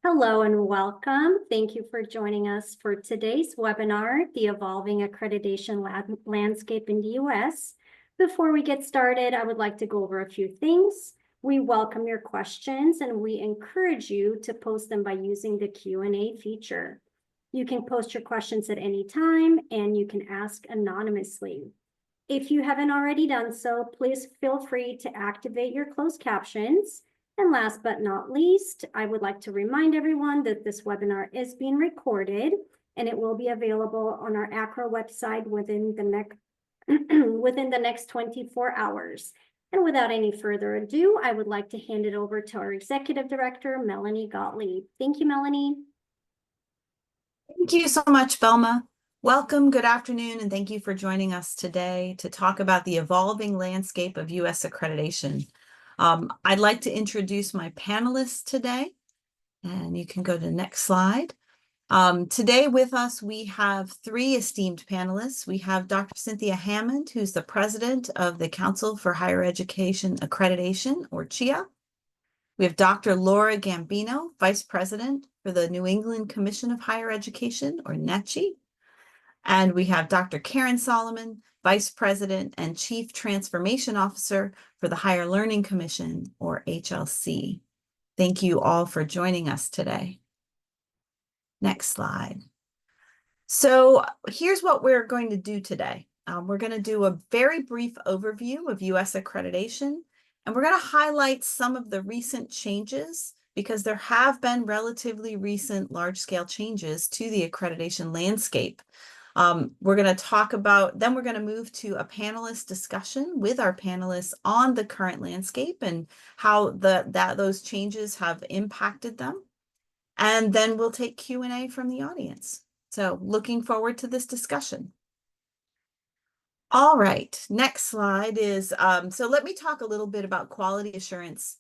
Hello and welcome. Thank you for joining us for today's webinar, The Evolving Accreditation Landscape in the U.S. Before we get started, I would like to go over a few things. We welcome your questions and we encourage you to post them by using the Q&A feature. You can post your questions at any time and you can ask anonymously. If you haven't already done so, please feel free to activate your closed captions. And last but not least, I would like to remind everyone that this webinar is being recorded and it will be available on our ACRO website within the next 24 hours. And without any further ado, I would like to hand it over to our Executive Director, Melanie Gottlieb. Thank you, Melanie. Thank you so much, Belma. Welcome, good afternoon, and thank you for joining us today to talk about the evolving landscape of U.S. accreditation. I'd like to introduce my panelists today, and you can go to the next slide. Today with us, we have three esteemed panelists. We have Dr. Cynthia Hammond, who's the president of the Council for Higher Education Accreditation, or CHIA. We have Dr. Laura Gambino, vice president for the New England Commission of Higher Education, or NECHI. And we have Dr. Karen Solomon, Vice President and Chief Transformation Officer for the Higher Learning Commission, or HLC. Thank you all for joining us today. Next slide. So here's what we're going to do today. We're going to do a very brief overview of U.S. accreditation, and we're going to highlight some of the recent changes because there have been relatively recent large-scale changes to the accreditation landscape. We're going to talk about, then we're going to move to a panelist discussion with our panelists on the current landscape and how those changes have impacted them. And then we'll take Q&A from the audience. So looking forward to this discussion. All right, next slide is, so let me talk a little bit about quality assurance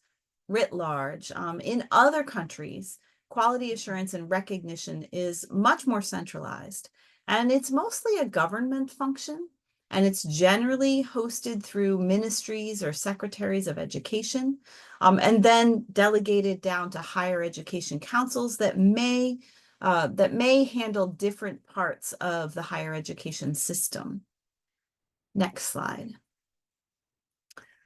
writ large. In other countries, quality assurance and recognition is much more centralized. And it's mostly a government function, and it's generally hosted through ministries or secretaries of education, and then delegated down to higher education councils that may handle different parts of the higher education system. Next slide.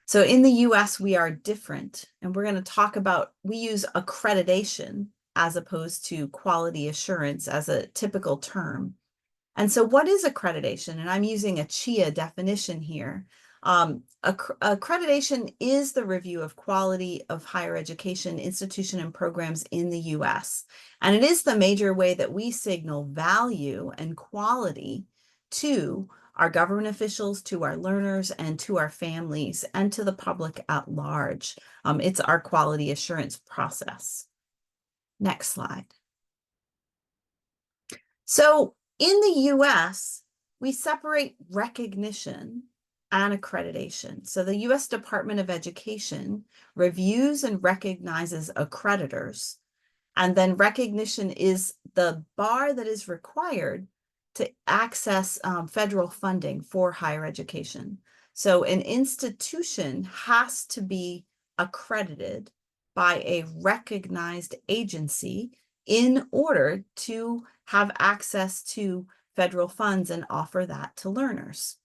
So in the US, we are different, and we're going to talk about, we use accreditation as opposed to quality assurance as a typical term. And so what is accreditation? And I'm using a CHIA definition here. Accreditation is the review of quality of higher education institution and programs in the US. And it is the major way that we signal value and quality to our government officials, to our learners, and to our families, and to the public at large. It's our quality assurance process. Next slide. So in the US, we separate recognition and accreditation. So the US Department of Education reviews and recognizes accreditors, and then recognition is the bar that is required to access federal funding for higher education. So an institution has to be accredited by a recognized agency in order to have access to federal funds and offer that to learners.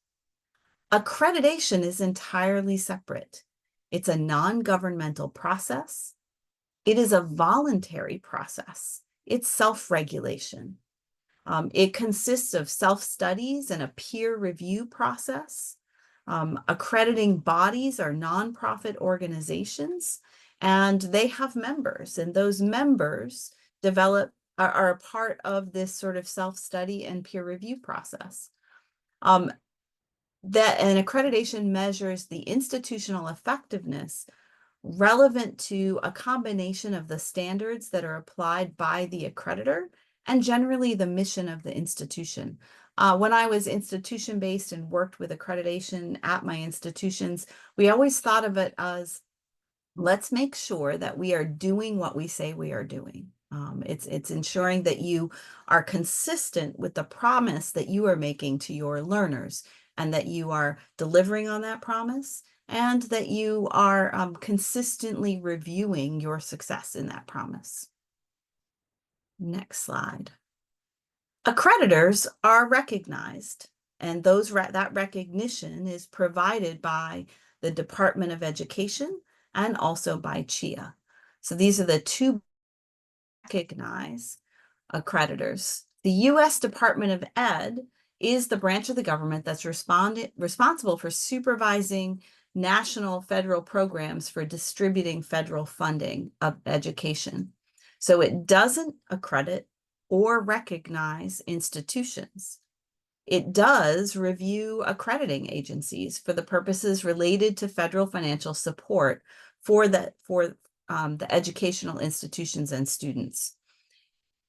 Accreditation is entirely separate. It's a non-governmental process. It is a voluntary process. It's self-regulation. It consists of self-studies and a peer review process. Accrediting bodies are nonprofit organizations, and they have members, and those members are a part of this sort of self-study and peer review process. That an accreditation measures the institutional effectiveness relevant to a combination of the standards that are applied by the accreditor and generally the mission of the institution. When I was institution-based and worked with accreditation at my institutions, we always thought of it as, let's make sure that we are doing what we say we are doing. It's ensuring that you are consistent with the promise that you are making to your learners, and that you are delivering on that promise, and that you are consistently reviewing your success in that promise. Next slide. Accreditors are recognized, and that recognition is provided by the Department of Education and also by CHIA. So these are the two recognized accreditors. The U.S. Department of Ed is the branch of the government that's responsible for supervising national federal programs for distributing federal funding of education. So it doesn't accredit or recognize institutions. It does review accrediting agencies for the purposes related to federal financial support for the educational institutions and students.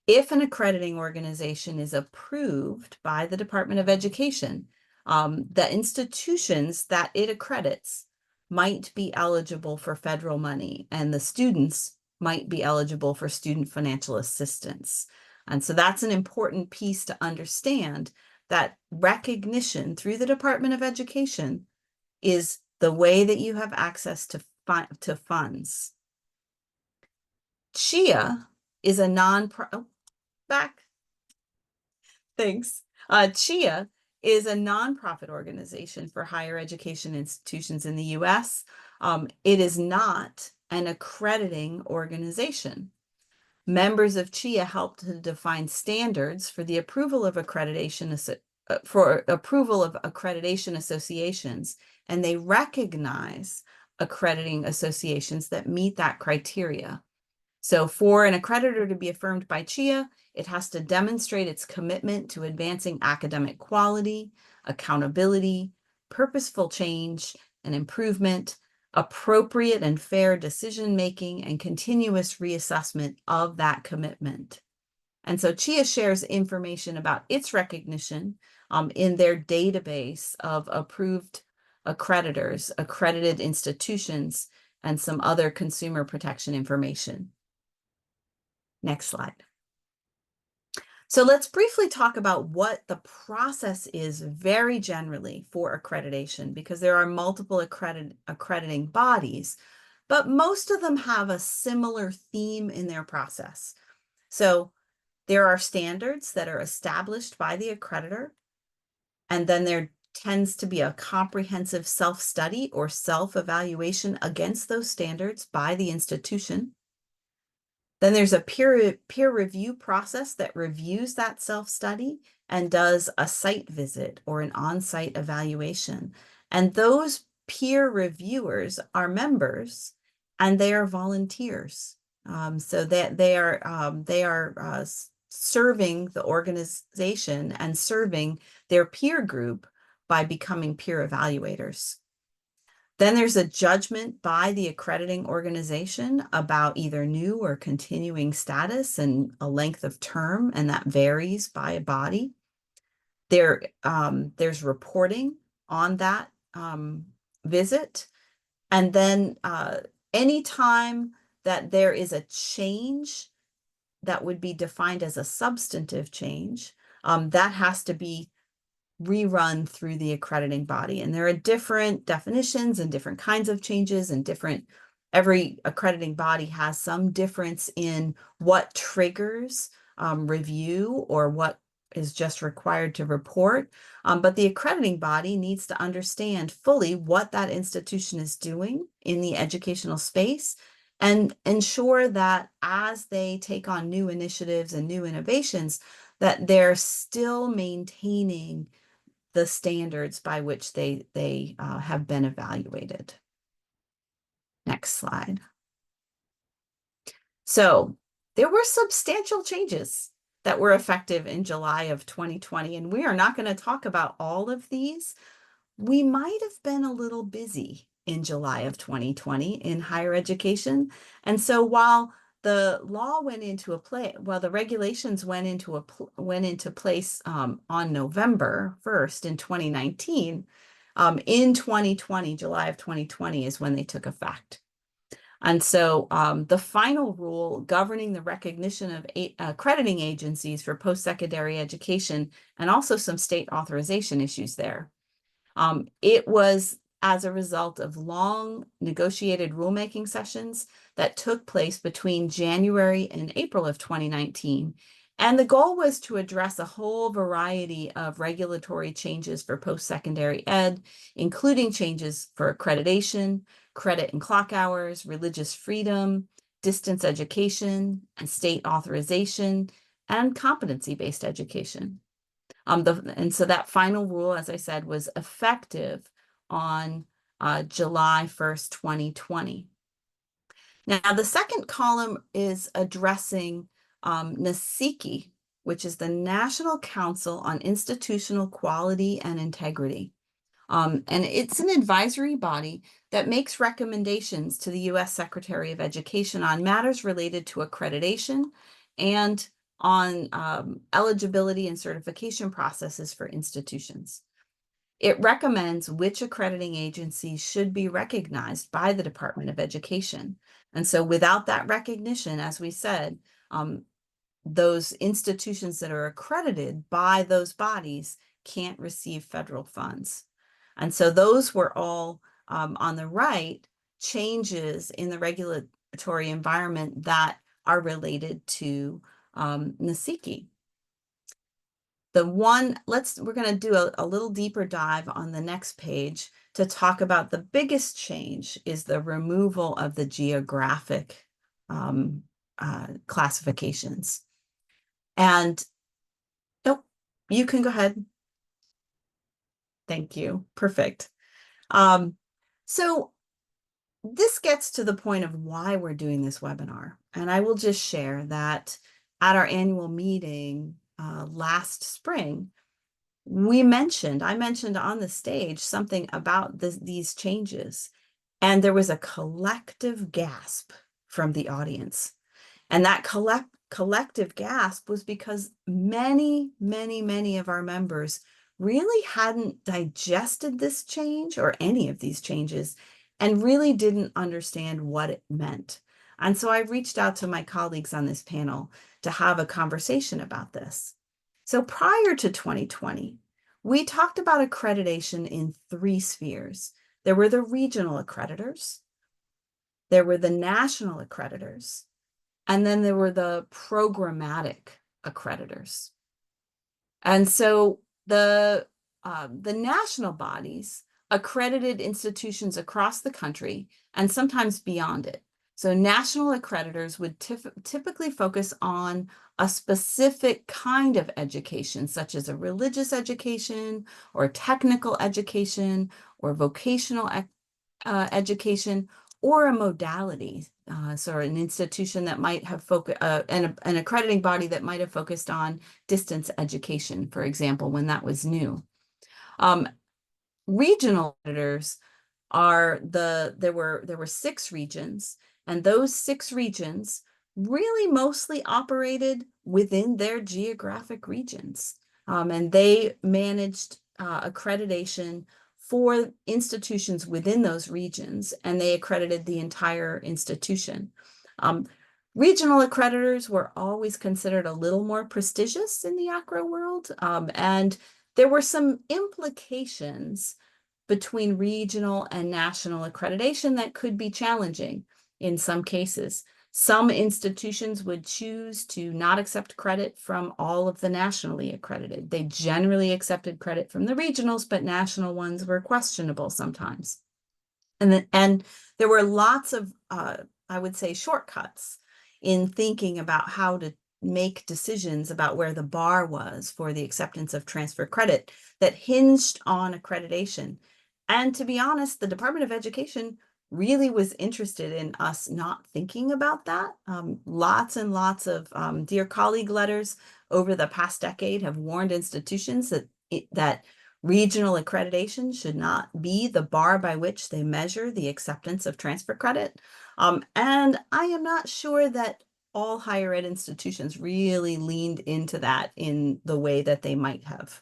If an accrediting organization is approved by the Department of Education, the institutions that it accredits might be eligible for federal money, and the students might be eligible for student financial assistance. And so that's an important piece to understand, that recognition through the Department of Education is the way that you have access to funds. CHIA is a CHIA is a nonprofit organization for higher education institutions in the U.S. It is not an accrediting organization. Members of CHIA help to define standards for the approval of accreditation associations, and they recognize accrediting associations that meet that criteria. So for an accreditor to be affirmed by CHIA, it has to demonstrate its commitment to advancing academic quality, accountability, purposeful change and improvement, appropriate and fair decision-making, and continuous reassessment of that commitment. And so CHIA shares information about its recognition in their database of approved accreditors, accredited institutions, and some other consumer protection information. Next slide. So let's briefly talk about what the process is very generally for accreditation, because there are multiple accrediting bodies, but most of them have a similar theme in their process. So there are standards that are established by the accreditor, and then there tends to be a comprehensive self-study or self-evaluation against those standards by the institution. Then there's a peer review process that reviews that self-study and does a site visit or an on-site evaluation. And those peer reviewers are members and they are volunteers. So that they are serving the organization and serving their peer group by becoming peer evaluators. Then there's a judgment by the accrediting organization about either new or continuing status and a length of term, and that varies by a body. There's reporting on that visit. And then anytime that there is a change that would be defined as a substantive change, that has to be rerun through the accrediting body. And there are different definitions and different kinds of changes, and every accrediting body has some difference in what triggers review or what is just required to report. But the accrediting body needs to understand fully what that institution is doing in the educational space and ensure that as they take on new initiatives and new innovations, that they're still maintaining the standards by which they have been evaluated. Next slide. So there were substantial changes that were effective in July of 2020, and we are not going to talk about all of these. We might have been a little busy in July of 2020 in higher education. And so while the law went into the regulations went into place on November 1st in 2019, in 2020, July of 2020 is when they took effect. And so the final rule governing the recognition of accrediting agencies for post-secondary education, and also some state authorization issues there. It was as a result of long negotiated rulemaking sessions that took place between January and April of 2019. And the goal was to address a whole variety of regulatory changes for post-secondary ed, including changes for accreditation, credit and clock hours, religious freedom, distance education, and state authorization, and competency-based education. And so that final rule, as I said, was effective on July 1st, 2020. Now, the second column is addressing NACICI, which is the National Council on Institutional Quality and Integrity. And it's an advisory body that makes recommendations to the U.S. Secretary of Education on matters related to accreditation and on eligibility and certification processes for institutions. It recommends which accrediting agencies should be recognized by the Department of Education. And so without that recognition, as we said, those institutions that are accredited by those bodies can't receive federal funds. And so those were all on the right, changes in the regulatory environment that are related to NACICI. We're going to do a little deeper dive on the next page to talk about the biggest change is the removal of the geographic classifications. And, oh, you can go ahead. Thank you. Perfect. So this gets to the point of why we're doing this webinar. And I will just share that at our annual meeting last spring, I mentioned on the stage something about these changes, and there was a collective gasp from the audience. And that collective gasp was because many of our members really hadn't digested this change or any of these changes and really didn't understand what it meant. And so I reached out to my colleagues on this panel to have a conversation about this. So prior to 2020, we talked about accreditation in 3 spheres. There were the regional accreditors, there were the national accreditors, and then there were the programmatic accreditors. And so the national bodies accredited institutions across the country and sometimes beyond it. So national accreditors would typically focus on a specific kind of education, such as a religious education or technical education or vocational education, or a modality. So an institution that might have focused, an accrediting body that might have focused on distance education, for example, when that was new. Regional editors are there were 6 regions, and those 6 regions really mostly operated within their geographic regions. And they managed accreditation for institutions within those regions, and they accredited the entire institution. Regional accreditors were always considered a little more prestigious in the ACRA world, and there were some implications between regional and national accreditation that could be challenging in some cases. Some institutions would choose to not accept credit from all of the nationally accredited. They generally accepted credit from the regionals, but national ones were questionable sometimes. And there were lots of, I would say, shortcuts in thinking about how to make decisions about where the bar was for the acceptance of transfer credit that hinged on accreditation. And to be honest, the Department of Education really was interested in us not thinking about that. Lots and lots of dear colleague letters over the past decade have warned institutions that regional accreditation should not be the bar by which they measure the acceptance of transfer credit. And I am not sure that all higher ed institutions really leaned into that in the way that they might have.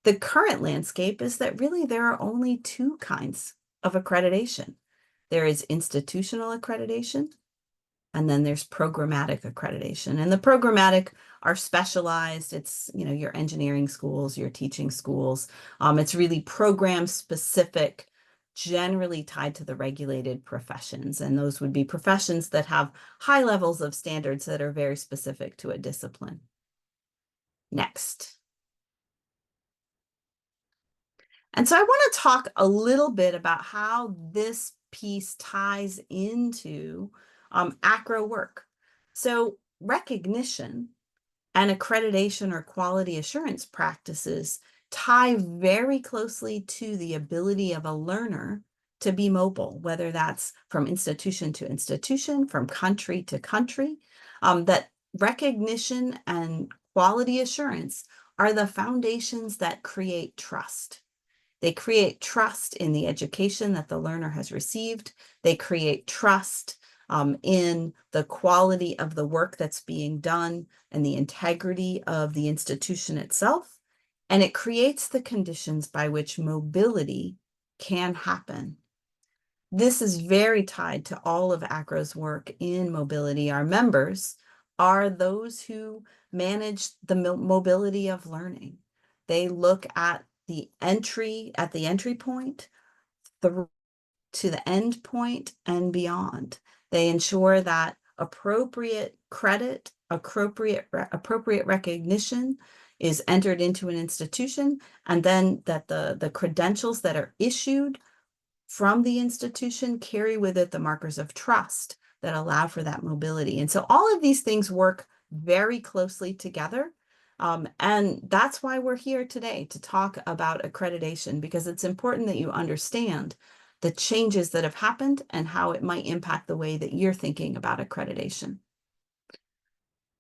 The current landscape is that really there are only 2 kinds of accreditation. There is institutional accreditation, and then there's programmatic accreditation. And the programmatic are specialized. It's, your engineering schools, your teaching schools. It's really program specific generally tied to the regulated professions. And those would be professions that have high levels of standards that are very specific to a discipline. Next. And so I want to talk a little bit about how this piece ties into ACRO work. So recognition and accreditation or quality assurance practices tie very closely to the ability of a learner to be mobile, whether that's from institution to institution, from country to country, that recognition and quality assurance are the foundations that create trust. They create trust in the education that the learner has received. They create trust in the quality of the work that's being done and the integrity of the institution itself. And it creates the conditions by which mobility can happen. This is very tied to all of ACRO's work in mobility. Our members are those who manage the mobility of learning. They look at the entry point through to the end point and beyond. They ensure that appropriate credit, appropriate recognition is entered into an institution, and then that the credentials that are issued from the institution carry with it the markers of trust that allow for that mobility. And so all of these things work very closely together. And that's why we're here today to talk about accreditation, because it's important that you understand the changes that have happened and how it might impact the way that you're thinking about accreditation.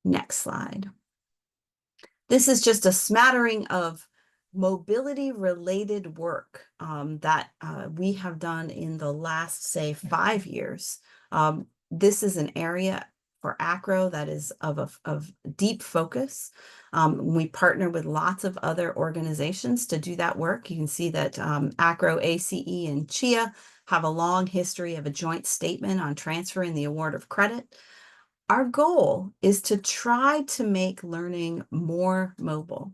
Next slide. This is just a smattering of mobility-related work that we have done in the last, say, 5 years. This is an area for ACRO that is of deep focus. We partner with lots of other organizations to do that work. You can see that ACRO, ACE, and CHIA have a long history of a joint statement on transferring the award of credit. Our goal is to try to make learning more mobile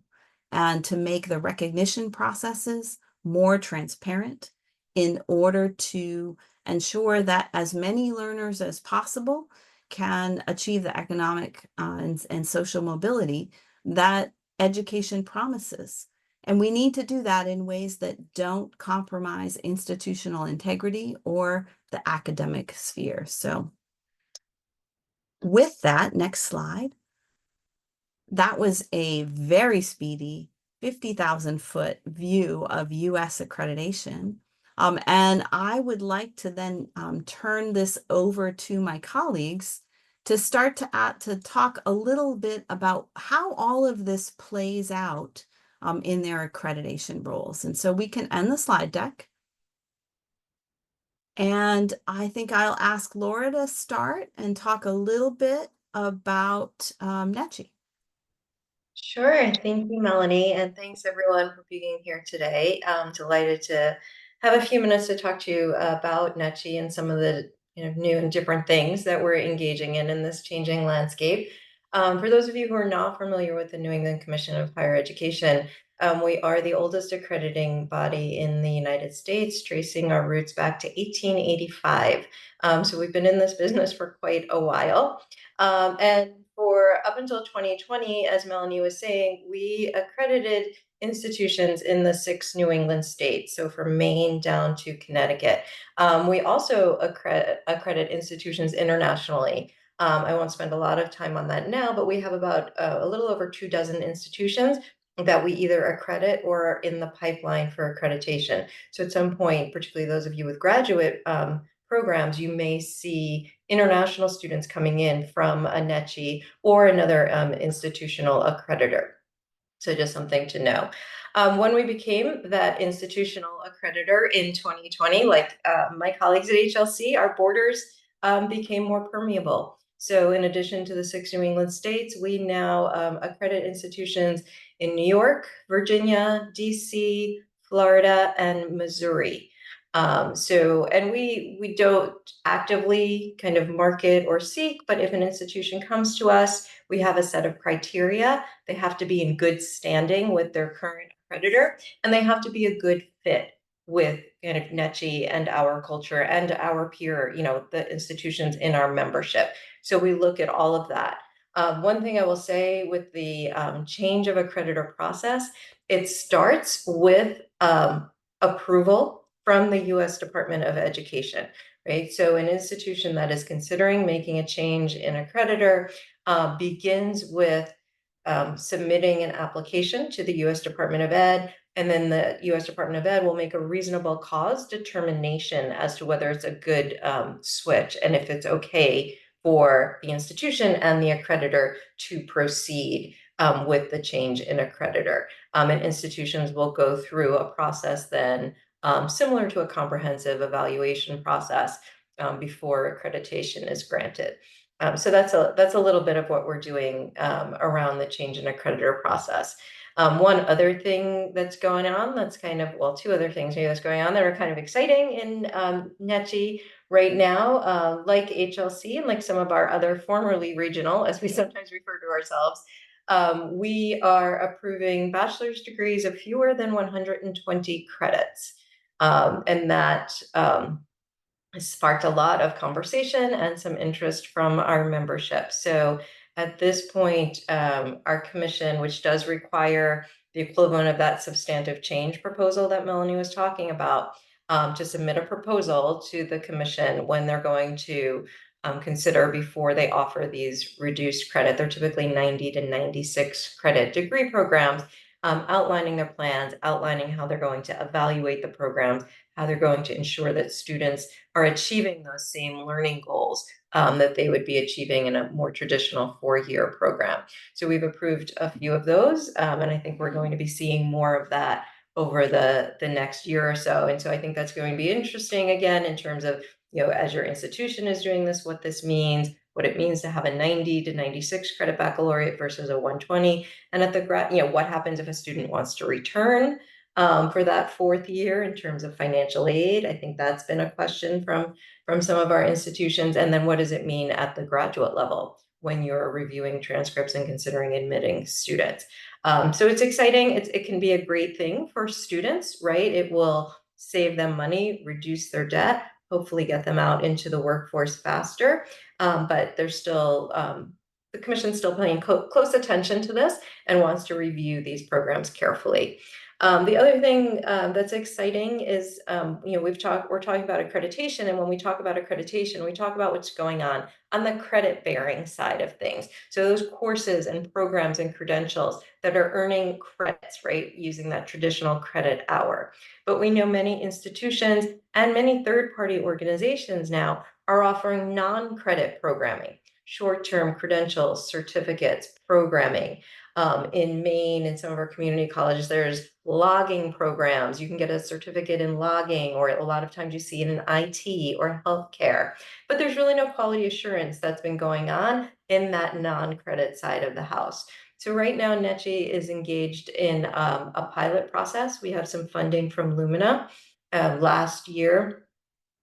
and to make the recognition processes more transparent in order to ensure that as many learners as possible can achieve the economic and social mobility that education promises. And we need to do that in ways that don't compromise institutional integrity or the academic sphere. So with that, next slide. That was a very speedy 50,000-foot view of US accreditation. And I would like to then turn this over to my colleagues to start to talk a little bit about how all of this plays out in their accreditation roles. And so we can end the slide deck. And I think I'll ask Laura to start and talk a little bit about NECHI. Sure. Thank you, Melanie. And thanks everyone for being here today. I'm delighted to have a few minutes to talk to you about NECHI and some of the new and different things that we're engaging in this changing landscape. For those of you who are not familiar with the New England Commission of Higher Education, we are the oldest accrediting body in the United States, tracing our roots back to 1885. So we've been in this business for quite a while. And for up until 2020, as Melanie was saying, we accredited institutions in the 6 New England states, so from Maine down to Connecticut. We also accredit institutions internationally. I won't spend a lot of time on that now, but we have about a little over 24 institutions that we either accredit or are in the pipeline for accreditation. So at some point, particularly those of you with graduate programs, you may see international students coming in from a NECHI or another institutional accreditor. So just something to know. When we became that institutional accreditor in 2020, like my colleagues at HLC, our borders became more permeable. So in addition to the 6 New England states, we now accredit institutions in New York, Virginia, DC, Florida, and Missouri. And we don't actively kind of market or seek, but if an institution comes to us, we have a set of criteria. They have to be in good standing with their current accreditor, and they have to be a good fit with kind of NETCHI and our culture and our peer, the institutions in our membership. So we look at all of that. One thing I will say with the change of accreditor process, it starts with approval from the U.S. Department of Education, right? So an institution that is considering making a change in accreditor begins with submitting an application to the U.S. Department of Ed, and then the U.S. Department of Ed will make a reasonable cause determination as to whether it's a good switch and if it's okay for the institution and the accreditor to proceed with the change in accreditor. And institutions will go through a process then similar to a comprehensive evaluation process before accreditation is granted. So that's a little bit of what we're doing around the change in accreditor process. One other thing that's going on that's kind of, well, two other things maybe that's going on that are kind of exciting in NETCHI right now, like HLC and like some of our other formerly regional, as we sometimes refer to ourselves, we are approving bachelor's degrees of fewer than 120 credits. And that has sparked a lot of conversation and some interest from our membership. So at this point, our commission, which does require the equivalent of that substantive change proposal that Melanie was talking about, to submit a proposal to the commission when they're going to consider before they offer these reduced credit. They're typically 90 to 96 credit degree programs, outlining their plans, outlining how they're going to evaluate the programs, how they're going to ensure that students are achieving those same learning goals that they would be achieving in a more traditional 4-year program. So we've approved a few of those, and I think we're going to be seeing more of that over the next year or so. And so I think that's going to be interesting again in terms of, as your institution is doing this, what this means, what it means to have a 90 to 96 credit baccalaureate versus a 120. And at the what happens if a student wants to return for that 4th year in terms of financial aid. I think that's been a question from some of our institutions. And then what does it mean at the graduate level when you're reviewing transcripts and considering admitting students? So it's exciting. It can be a great thing for students, right? It will save them money, reduce their debt, hopefully get them out into the workforce faster. But there's still, the commission's still paying close attention to this and wants to review these programs carefully. The other thing that's exciting is, we're talking about accreditation, and when we talk about accreditation, we talk about what's going on the credit bearing side of things. So those courses and programs and credentials that are earning credits, right, using that traditional credit hour. But we know many institutions and many third-party organizations now are offering non-credit programming, short-term credentials, certificates, programming. In Maine, in some of our community colleges, there's logging programs. You can get a certificate in logging, or a lot of times you see it in IT or healthcare. But there's really no quality assurance that's been going on in that non-credit side of the house. So right now, NETCHI is engaged in a pilot process. We have some funding from Lumina. Last year,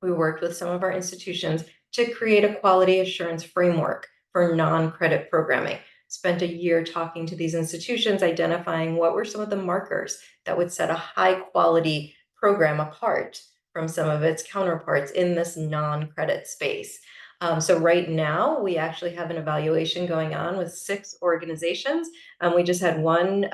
we worked with some of our institutions to create a quality assurance framework for non-credit programming. Spent a year talking to these institutions, identifying what were some of the markers that would set a high quality program apart from some of its counterparts in this non-credit space. So right now, we actually have an evaluation going on with 6 organizations. We just had one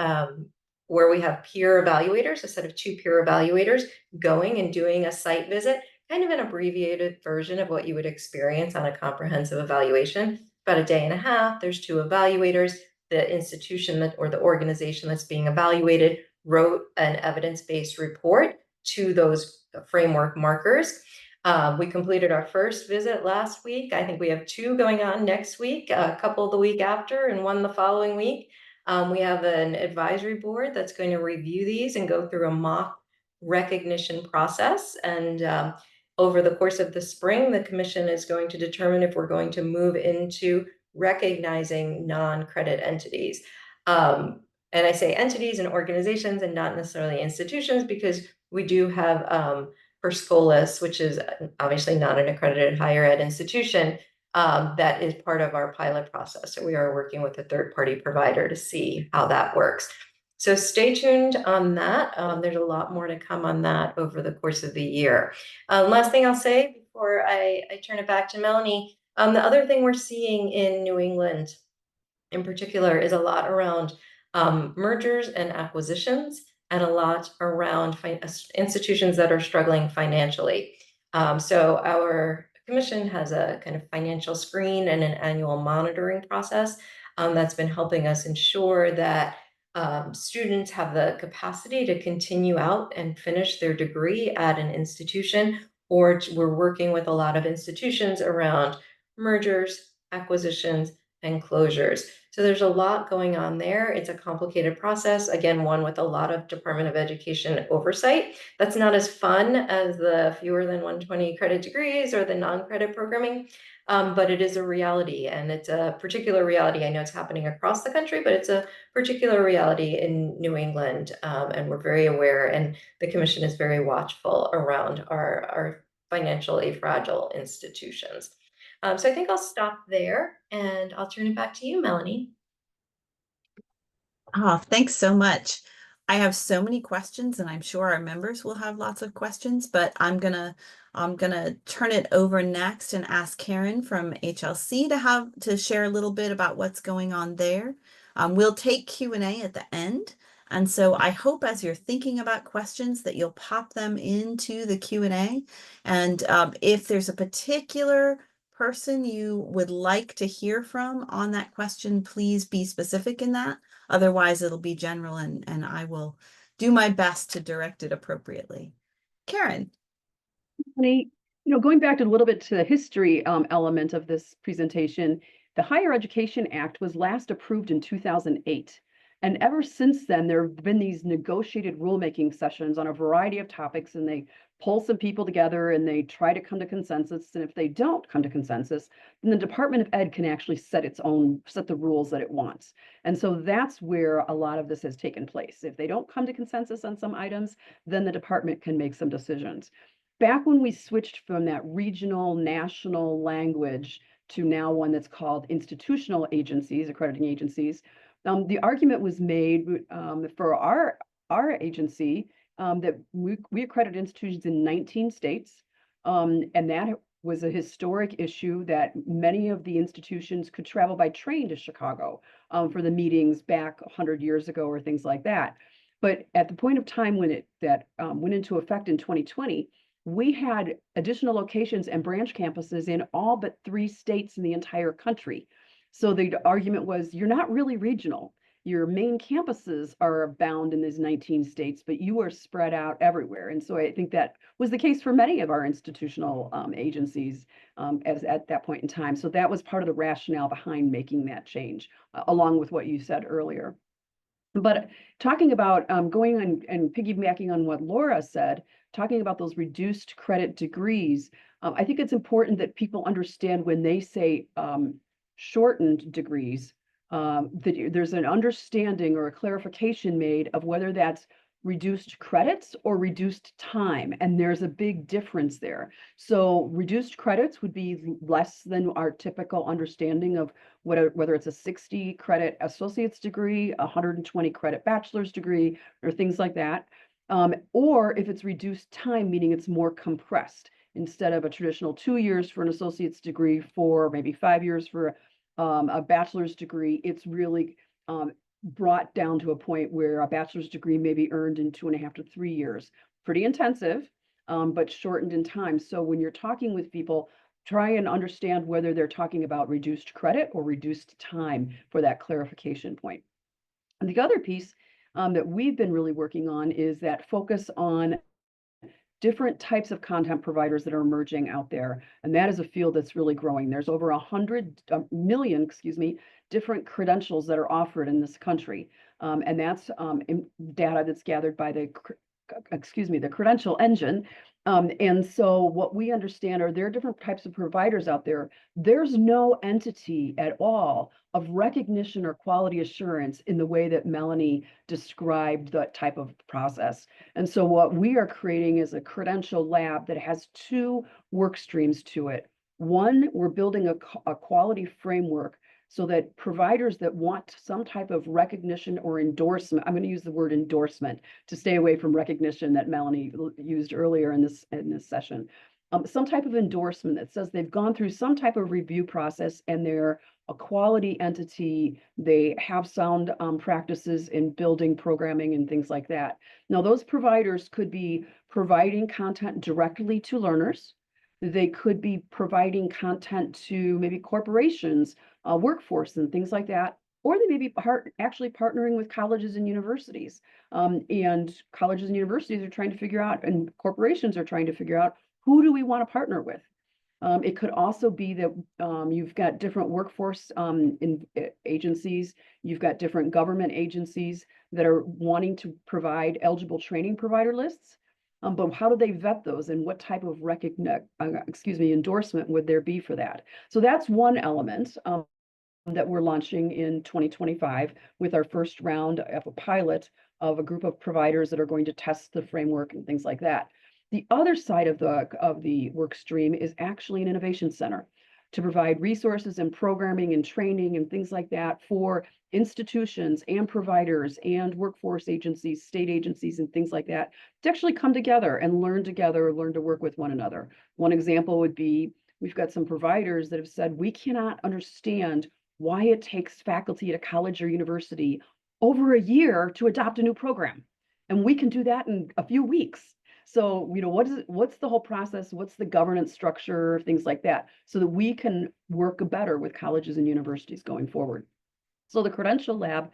where we have peer evaluators, a set of 2 peer evaluators going and doing a site visit, kind of an abbreviated version of what you would experience on a comprehensive evaluation. About a day and a half, there's 2 evaluators. The institution or the organization that's being evaluated wrote an evidence-based report to those framework markers. We completed our first visit last week. I think we have 2 going on next week, a couple the week after and 1 the following week. We have an advisory board that's going to review these and go through a mock recognition process. And over the course of the spring, the commission is going to determine if we're going to move into recognizing non-credit entities. And I say entities and organizations and not necessarily institutions, because we do have Perscolas, which is obviously not an accredited higher ed institution, that is part of our pilot process. So we are working with a third-party provider to see how that works. So stay tuned on that. There's a lot more to come on that over the course of the year. Last thing I'll say before I turn it back to Melanie, the other thing we're seeing in New England in particular is a lot around mergers and acquisitions, and a lot around institutions that are struggling financially. So our commission has a kind of financial screen and an annual monitoring process that's been helping us ensure that students have the capacity to continue out and finish their degree at an institution, or we're working with a lot of institutions around mergers, acquisitions, and closures. So there's a lot going on there. It's a complicated process. Again, one with a lot of Department of Education oversight. That's not as fun as the fewer than 120 credit degrees or the non-credit programming, but it is a reality, and it's a particular reality. I know it's happening across the country, but it's a particular reality in New England, and we're very aware, and the Commission is very watchful around our financially fragile institutions. So I think I'll stop there, and I'll turn it back to you, Melanie. Oh, thanks so much. I have so many questions, and I'm sure our members will have lots of questions, but I'm gonna turn it over next and ask Karen from HLC to share a little bit about what's going on there. We'll take Q&A at the end. And so I hope as you're thinking about questions that you'll pop them into the Q&A. And if there's a particular person you would like to hear from on that question, please be specific in that. Otherwise, it'll be general, and I will do my best to direct it appropriately. Karen. Going back a little bit to the history element of this presentation, the Higher Education Act was last approved in 2008. And ever since then, there have been these negotiated rulemaking sessions on a variety of topics, and they pull some people together and they try to come to consensus. And if they don't come to consensus, then the Department of Ed can actually set the rules that it wants. And so that's where a lot of this has taken place. If they don't come to consensus on some items, then the department can make some decisions. Back when we switched from that regional national language to now one that's called institutional agencies, accrediting agencies, the argument was made for our agency that we accredit institutions in 19 states, and that was a historic issue that many of the institutions could travel by train to Chicago for the meetings back 100 years ago or things like that. But at the point of time when that went into effect in 2020, we had additional locations and branch campuses in all but 3 states in the entire country. So the argument was, you're not really regional. Your main campuses are bound in these 19 states, but you are spread out everywhere. And so I think that was the case for many of our institutional agencies at that point in time. So that was part of the rationale behind making that change, along with what you said earlier. But talking about going and piggybacking on what Laura said, talking about those reduced credit degrees, I think it's important that people understand when they say shortened degrees, that there's an understanding or a clarification made of whether that's reduced credits or reduced time. And there's a big difference there. So reduced credits would be less than our typical understanding of whether it's a 60 credit associate's degree, 120 credit bachelor's degree, or things like that. Or if it's reduced time, meaning it's more compressed. Instead of a traditional 2 years for an associate's degree, for maybe 5 years for a bachelor's degree, it's really brought down to a point where a bachelor's degree may be earned in 2.5 to 3 years. Pretty intensive, but shortened in time. So when you're talking with people, try and understand whether they're talking about reduced credit or reduced time for that clarification point. And the other piece that we've been really working on is that focus on different types of content providers that are emerging out there. And that is a field that's really growing. There's over 100 million, different credentials that are offered in this country. And that's data that's gathered by the credential engine. And so what we understand are there are different types of providers out there. There's no entity at all of recognition or quality assurance in the way that Melanie described that type of process. And so what we are creating is a credential lab that has 2 work streams to it. One, we're building a quality framework so that providers that want some type of recognition or endorsement, I'm going to use the word endorsement to stay away from recognition that Melanie used earlier in this session. Some type of endorsement that says they've gone through some type of review process and they're a quality entity, they have sound practices in building programming and things like that. Now, those providers could be providing content directly to learners. They could be providing content to maybe corporations, workforce and things like that. Or they may be actually partnering with colleges and universities. And colleges and universities are trying to figure out, and corporations are trying to figure out, who do we want to partner with? It could also be that you've got different workforce agencies, you've got different government agencies that are wanting to provide eligible training provider lists. But how do they vet those, and what type of endorsement would there be for that? So that's one element that we're launching in 2025 with our first round of a pilot of a group of providers that are going to test the framework and things like that. The other side of the work stream is actually an innovation center to provide resources and programming and training and things like that for institutions and providers and workforce agencies, state agencies, and things like that to actually come together, learn to work with one another. One example would be, we've got some providers that have said, we cannot understand why it takes faculty at a college or university over a year to adopt a new program. And we can do that in a few weeks. So, what's the whole process? What's the governance structure, things like that, so that we can work better with colleges and universities going forward. So the Credential Lab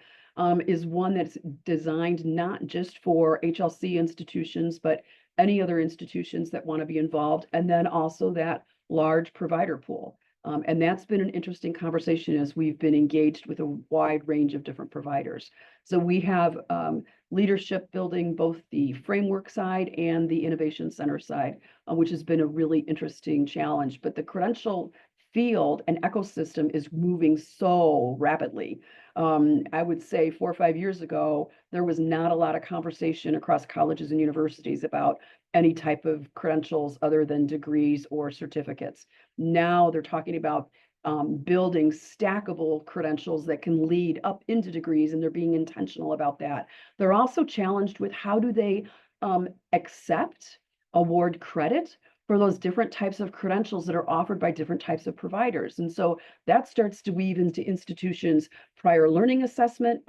is one that's designed not just for HLC institutions, but any other institutions that want to be involved, and then also that large provider pool. And that's been an interesting conversation as we've been engaged with a wide range of different providers. So we have leadership building both the framework side and the innovation center side, which has been a really interesting challenge. But the credential field and ecosystem is moving so rapidly. I would say 4 or 5 years ago, there was not a lot of conversation across colleges and universities about any type of credentials other than degrees or certificates. Now they're talking about building stackable credentials that can lead up into degrees, and they're being intentional about that. They're also challenged with how do they accept, award credit for those different types of credentials that are offered by different types of providers. And so that starts to weave into institutions' prior learning assessment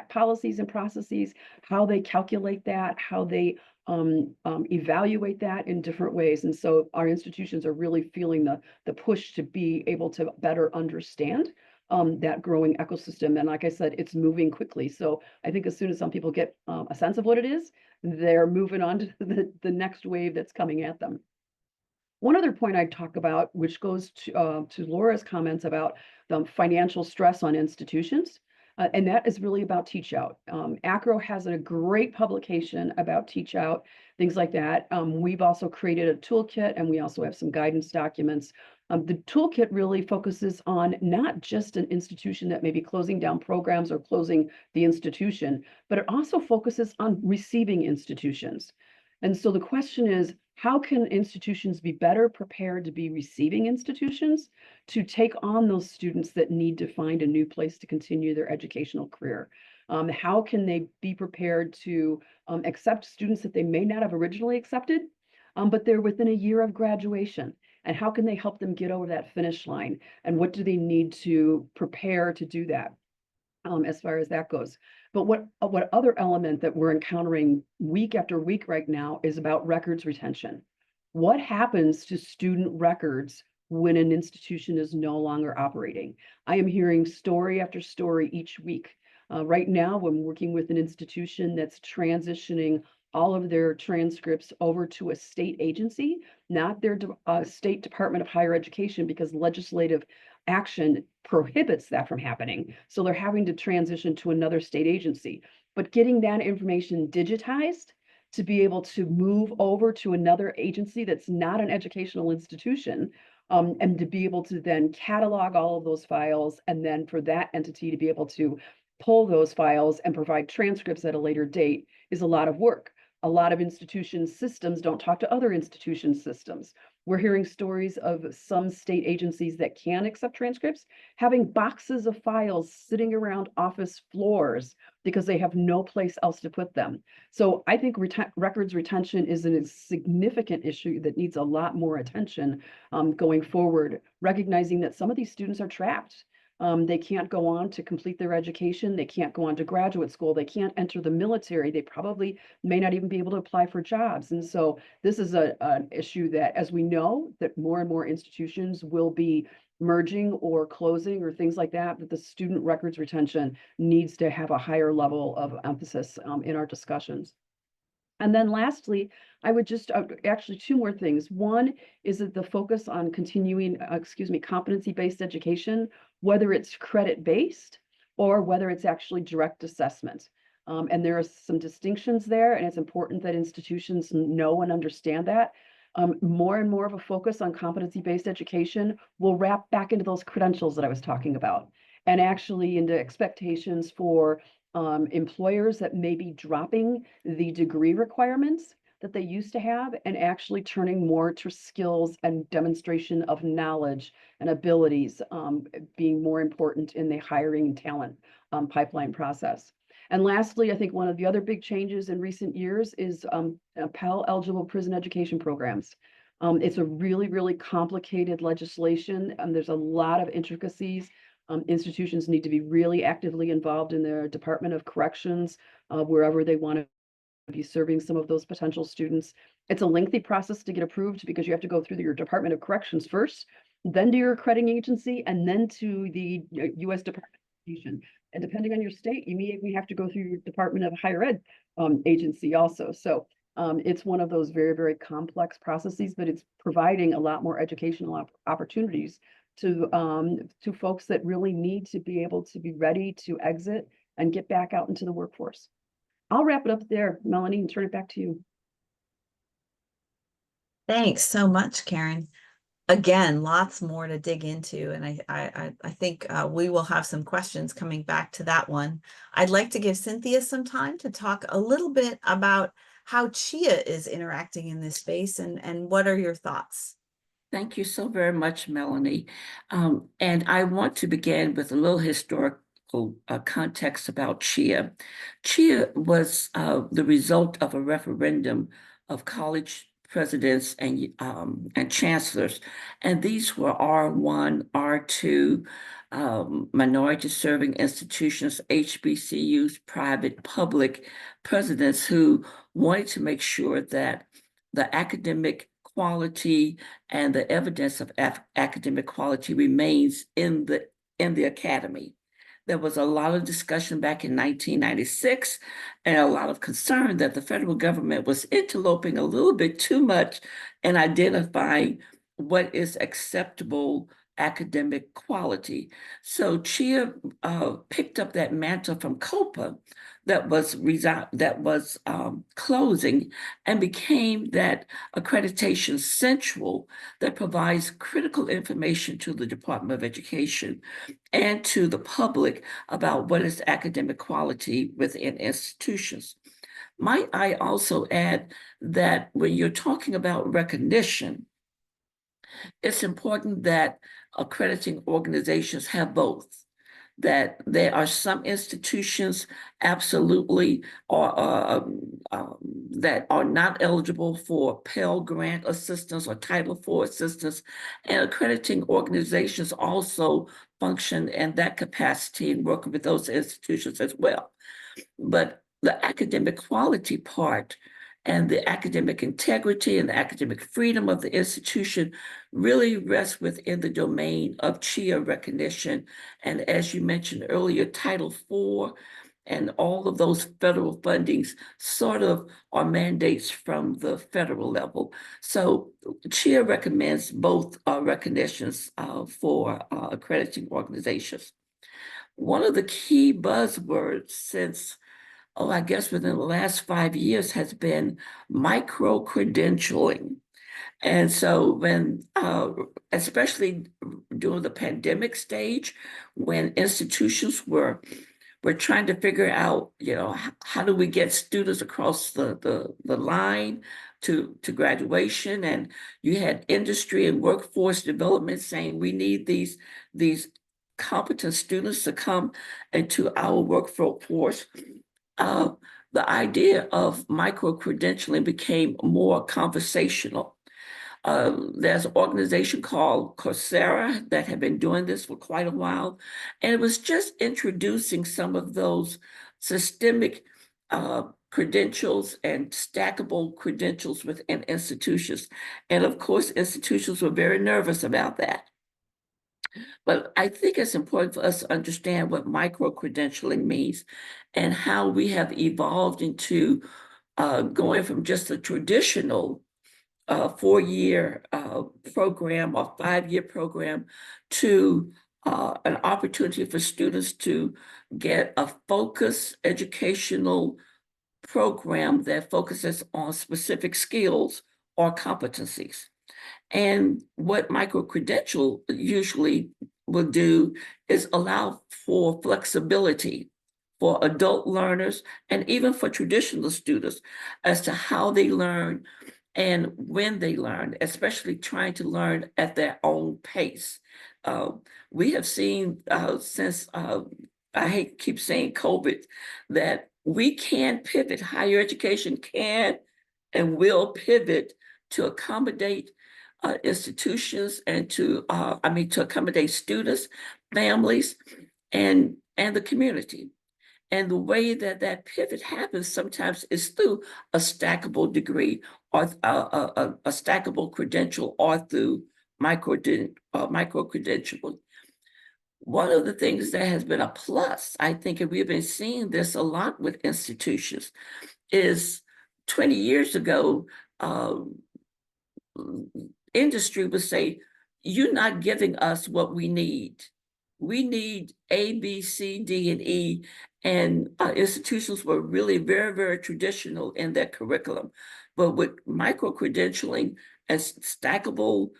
policies and processes, how they calculate that, how they evaluate that in different ways. And so our institutions are really feeling the push to be able to better understand that growing ecosystem. And like I said, it's moving quickly. So I think as soon as some people get a sense of what it is, they're moving on to the next wave that's coming at them. One other point I'd talk about, which goes to Laura's comments about the financial stress on institutions, and that is really about teach out. ACRO has a great publication about teach out, things like that. We've also created a toolkit, and we also have some guidance documents. The toolkit really focuses on not just an institution that may be closing down programs or closing the institution, but it also focuses on receiving institutions. And so the question is, how can institutions be better prepared to be receiving institutions to take on those students that need to find a new place to continue their educational career? How can they be prepared to accept students that they may not have originally accepted, but they're within a year of graduation? And how can they help them get over that finish line? And what do they need to prepare to do that? As far as that goes. But what other element that we're encountering week after week right now is about records retention. What happens to student records when an institution is no longer operating? I am hearing story after story each week. Right now, I'm working with an institution that's transitioning all of their transcripts over to a state agency, not their state Department of Higher Education, because legislative action prohibits that from happening. So they're having to transition to another state agency. But getting that information digitized to be able to move over to another agency that's not an educational institution, and to be able to then catalog all of those files, and then for that entity to be able to pull those files and provide transcripts at a later date is a lot of work. A lot of institution systems don't talk to other institution systems. We're hearing stories of some state agencies that can accept transcripts having boxes of files sitting around office floors because they have no place else to put them. So I think records retention is a significant issue that needs a lot more attention going forward, recognizing that some of these students are trapped. They can't go on to complete their education. They can't go on to graduate school. They can't enter the military. They probably may not even be able to apply for jobs. And so this is an issue that, as we know, that more and more institutions will be merging or closing or things like that, that the student records retention needs to have a higher level of emphasis in our discussions. And then lastly, I would just actually two more things. One is that the focus on continuing, competency-based education, whether it's credit-based or whether it's actually direct assessment. And there are some distinctions there, and it's important that institutions know and understand that. More and more of a focus on competency-based education will wrap back into those credentials that I was talking about, and actually into expectations for employers that may be dropping the degree requirements that they used to have and actually turning more to skills and demonstration of knowledge and abilities being more important in the hiring talent pipeline process. And lastly, I think one of the other big changes in recent years is Pell eligible prison education programs. It's a really, really complicated legislation, and there's a lot of intricacies. Institutions need to be really actively involved in their Department of Corrections, wherever they want to be serving some of those potential students. It's a lengthy process to get approved because you have to go through your Department of Corrections first, then to your accrediting agency, and then to the U.S. Department of Education. And depending on your state, you may even have to go through your Department of Higher Ed agency also. So it's one of those very, very complex processes, but it's providing a lot more educational opportunities to folks that really need to be able to be ready to exit and get back out into the workforce. I'll wrap it up there, Melanie, and turn it back to you. Thanks so much, Karen. Again, lots more to dig into, and I think we will have some questions coming back to that one. I'd like to give Cynthia some time to talk a little bit about how CHIA is interacting in this space, and what are your thoughts? Thank you so very much, Melanie. And I want to begin with a little historical context about CHIA. CHIA was the result of a referendum of college presidents and chancellors, and these were R1, R2, minority serving institutions, HBCUs, private, public presidents who wanted to make sure that the academic quality and the evidence of academic quality remains in the academy. There was a lot of discussion back in 1996 and a lot of concern that the federal government was interloping a little bit too much in identifying what is acceptable academic quality. So CHIA picked up that mantle from COPA that was closing and became that accreditation central that provides critical information to the Department of Education and to the public about what is academic quality within institutions. Might I also add that when you're talking about recognition, it's important that accrediting organizations have both. That there are some institutions absolutely that are not eligible for Pell Grant assistance or Title IV assistance, and accrediting organizations also function in that capacity and working with those institutions as well. But the academic quality part and the academic integrity and the academic freedom of the institution really rests within the domain of CHIA recognition. And as you mentioned earlier, Title IV and all of those federal fundings sort of are mandates from the federal level. So CHIA recommends both recognitions for accrediting organizations. One of the key buzzwords since I guess within the last 5 years has been micro-credentialing. And so when, especially during the pandemic stage, when institutions were trying to figure out, how do we get students across the line to graduation, and you had industry and workforce development saying we need these competent students to come into our workforce. The idea of micro-credentialing became more conversational. There's an organization called Coursera that had been doing this for quite a while, and it was just introducing some of those systemic credentials and stackable credentials within institutions. And of course, institutions were very nervous about that. But I think it's important for us to understand what micro-credentialing means and how we have evolved into going from just a traditional 4-year program or 5-year program to an opportunity for students to get a focused educational program that focuses on specific skills or competencies. And what micro-credential usually will do is allow for flexibility for adult learners and even for traditional students as to how they learn and when they learn, especially trying to learn at their own pace. We have seen since, I hate to keep saying COVID, that we can pivot, higher education can and will pivot to accommodate institutions and to accommodate students, families, and the community. And the way that that pivot happens sometimes is through a stackable degree or a stackable credential or through micro-credentialing. One of the things that has been a plus, I think, and we've been seeing this a lot with institutions, is 20 years ago, industry would say, you're not giving us what we need. We need A, B, C, D, and E. And institutions were really very, very traditional in their curriculum. But with micro-credentialing and stackable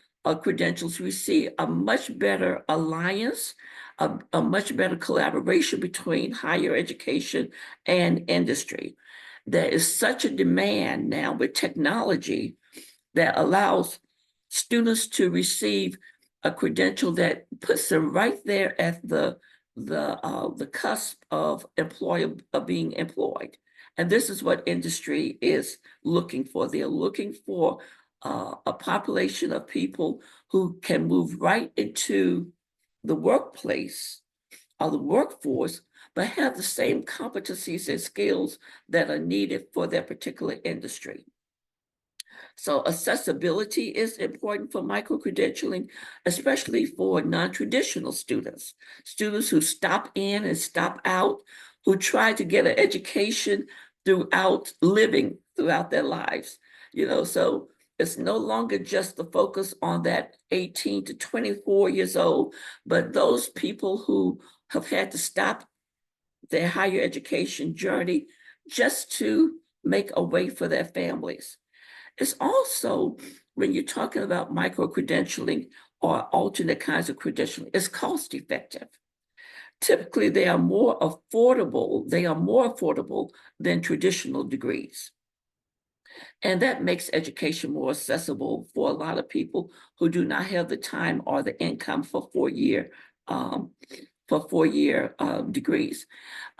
credentials, we see a much better alliance, a much better collaboration between higher education and industry. There is such a demand now with technology that allows students to receive a credential that puts them right there at the cusp of being employed. And this is what industry is looking for. They're looking for a population of people who can move right into the workplace or the workforce, but have the same competencies and skills that are needed for their particular industry. So accessibility is important for micro-credentialing, especially for non-traditional students, students who stop in and stop out, who try to get an education throughout living throughout their lives. So it's no longer just the focus on that 18 to 24 years old, but those people who have had to stop their higher education journey just to make a way for their families. It's also, when you're talking about micro-credentialing or alternate kinds of credentialing, it's cost effective. Typically, they are more affordable than traditional degrees. And that makes education more accessible for a lot of people who do not have the time or the income for four-year degrees.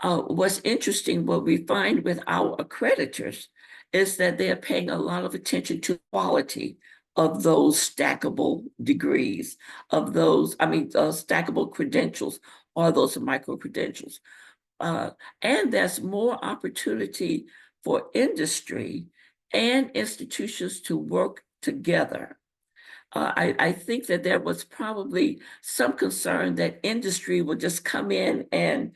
What's interesting, what we find with our accreditors is that they're paying a lot of attention to quality of those stackable degrees, of those stackable credentials or those micro-credentials. And there's more opportunity for industry and institutions to work together. I think that there was probably some concern that industry would just come in and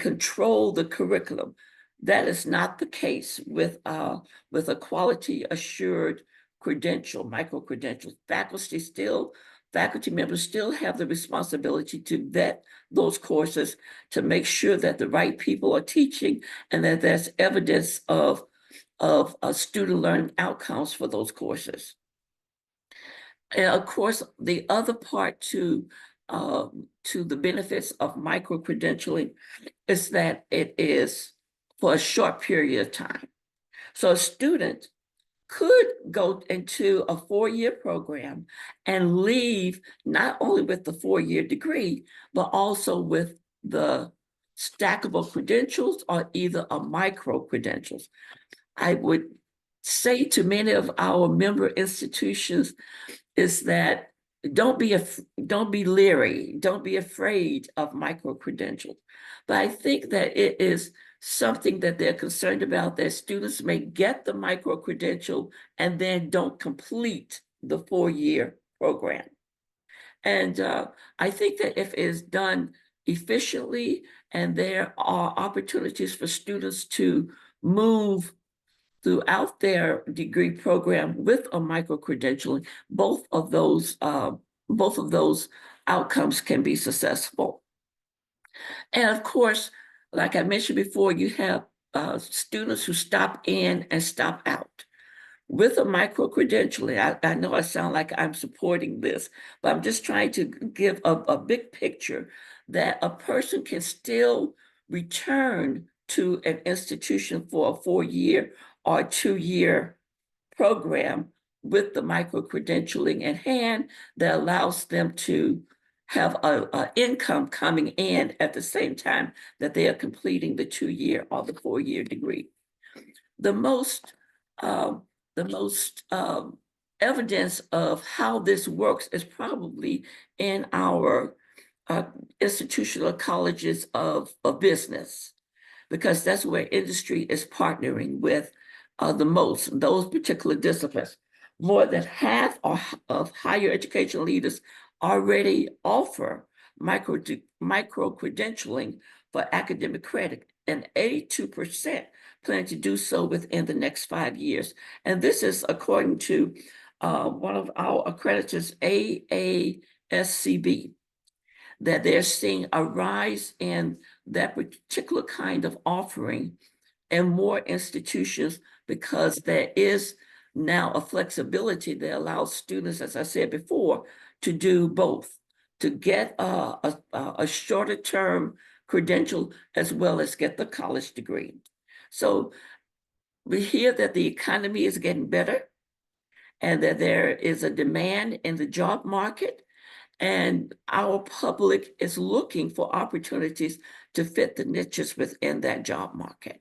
control the curriculum. That is not the case with a quality assured credential, micro-credentials. Faculty members still have the responsibility to vet those courses to make sure that the right people are teaching and that there's evidence of student learning outcomes for those courses. And of course, the other part to the benefits of micro-credentialing is that it is for a short period of time. So a student could go into a 4-year program and leave not only with the 4-year degree, but also with the stackable credentials or either a micro credentials. I would say to many of our member institutions is that don't be leery, don't be afraid of micro credentials. But I think that it is something that they're concerned about, that students may get the micro credential and then don't complete the 4-year program. And I think that if it is done efficiently and there are opportunities for students to move throughout their degree program with a micro-credentialing, both of those outcomes can be successful. And of course, like I mentioned before, you have students who stop in and stop out. With a micro-credentialing, I know I sound like I'm supporting this, but I'm just trying to give a big picture that a person can still return to an institution for a 4-year or 2-year program with the micro-credentialing in hand that allows them to have a income coming in at the same time that they are completing the 2-year or the 4-year degree. The most evidence of how this works is probably in our institutional colleges of business, because that's where industry is partnering with those particular disciplines. More than half of higher education leaders already offer micro credentialing for academic credit, and 82% plan to do so within the next 5 years. And this is according to one of our accreditors, AASCB, that they're seeing a rise in that particular kind of offering in more institutions, because there is now a flexibility that allows students, as I said before, to do both, to get a shorter term credential as well as get the college degree. So we hear that the economy is getting better and that there is a demand in the job market, and our public is looking for opportunities to fit the niches within that job market.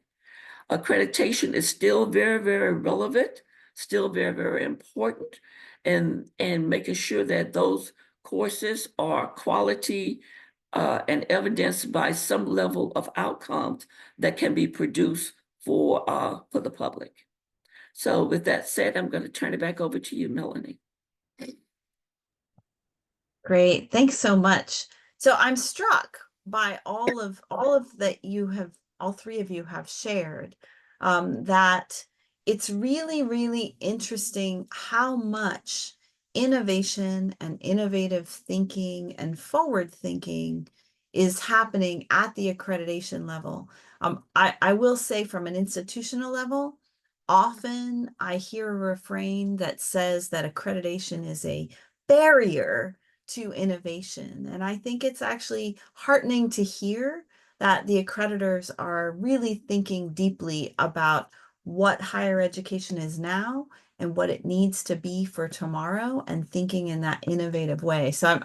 Accreditation is still very, very relevant, still very, very important, and making sure that those courses are quality and evidenced by some level of outcomes that can be produced for the public. So with that said, I'm going to turn it back over to you, Melanie. Great. Thanks so much. So I'm struck by all of that you have, all three of you have shared, that it's really, really interesting how much innovation and innovative thinking and forward thinking is happening at the accreditation level. I will say, from an institutional level, often I hear a refrain that says that accreditation is a barrier to innovation. And I think it's actually heartening to hear that the accreditors are really thinking deeply about what higher education is now and what it needs to be for tomorrow, and thinking in that innovative way. So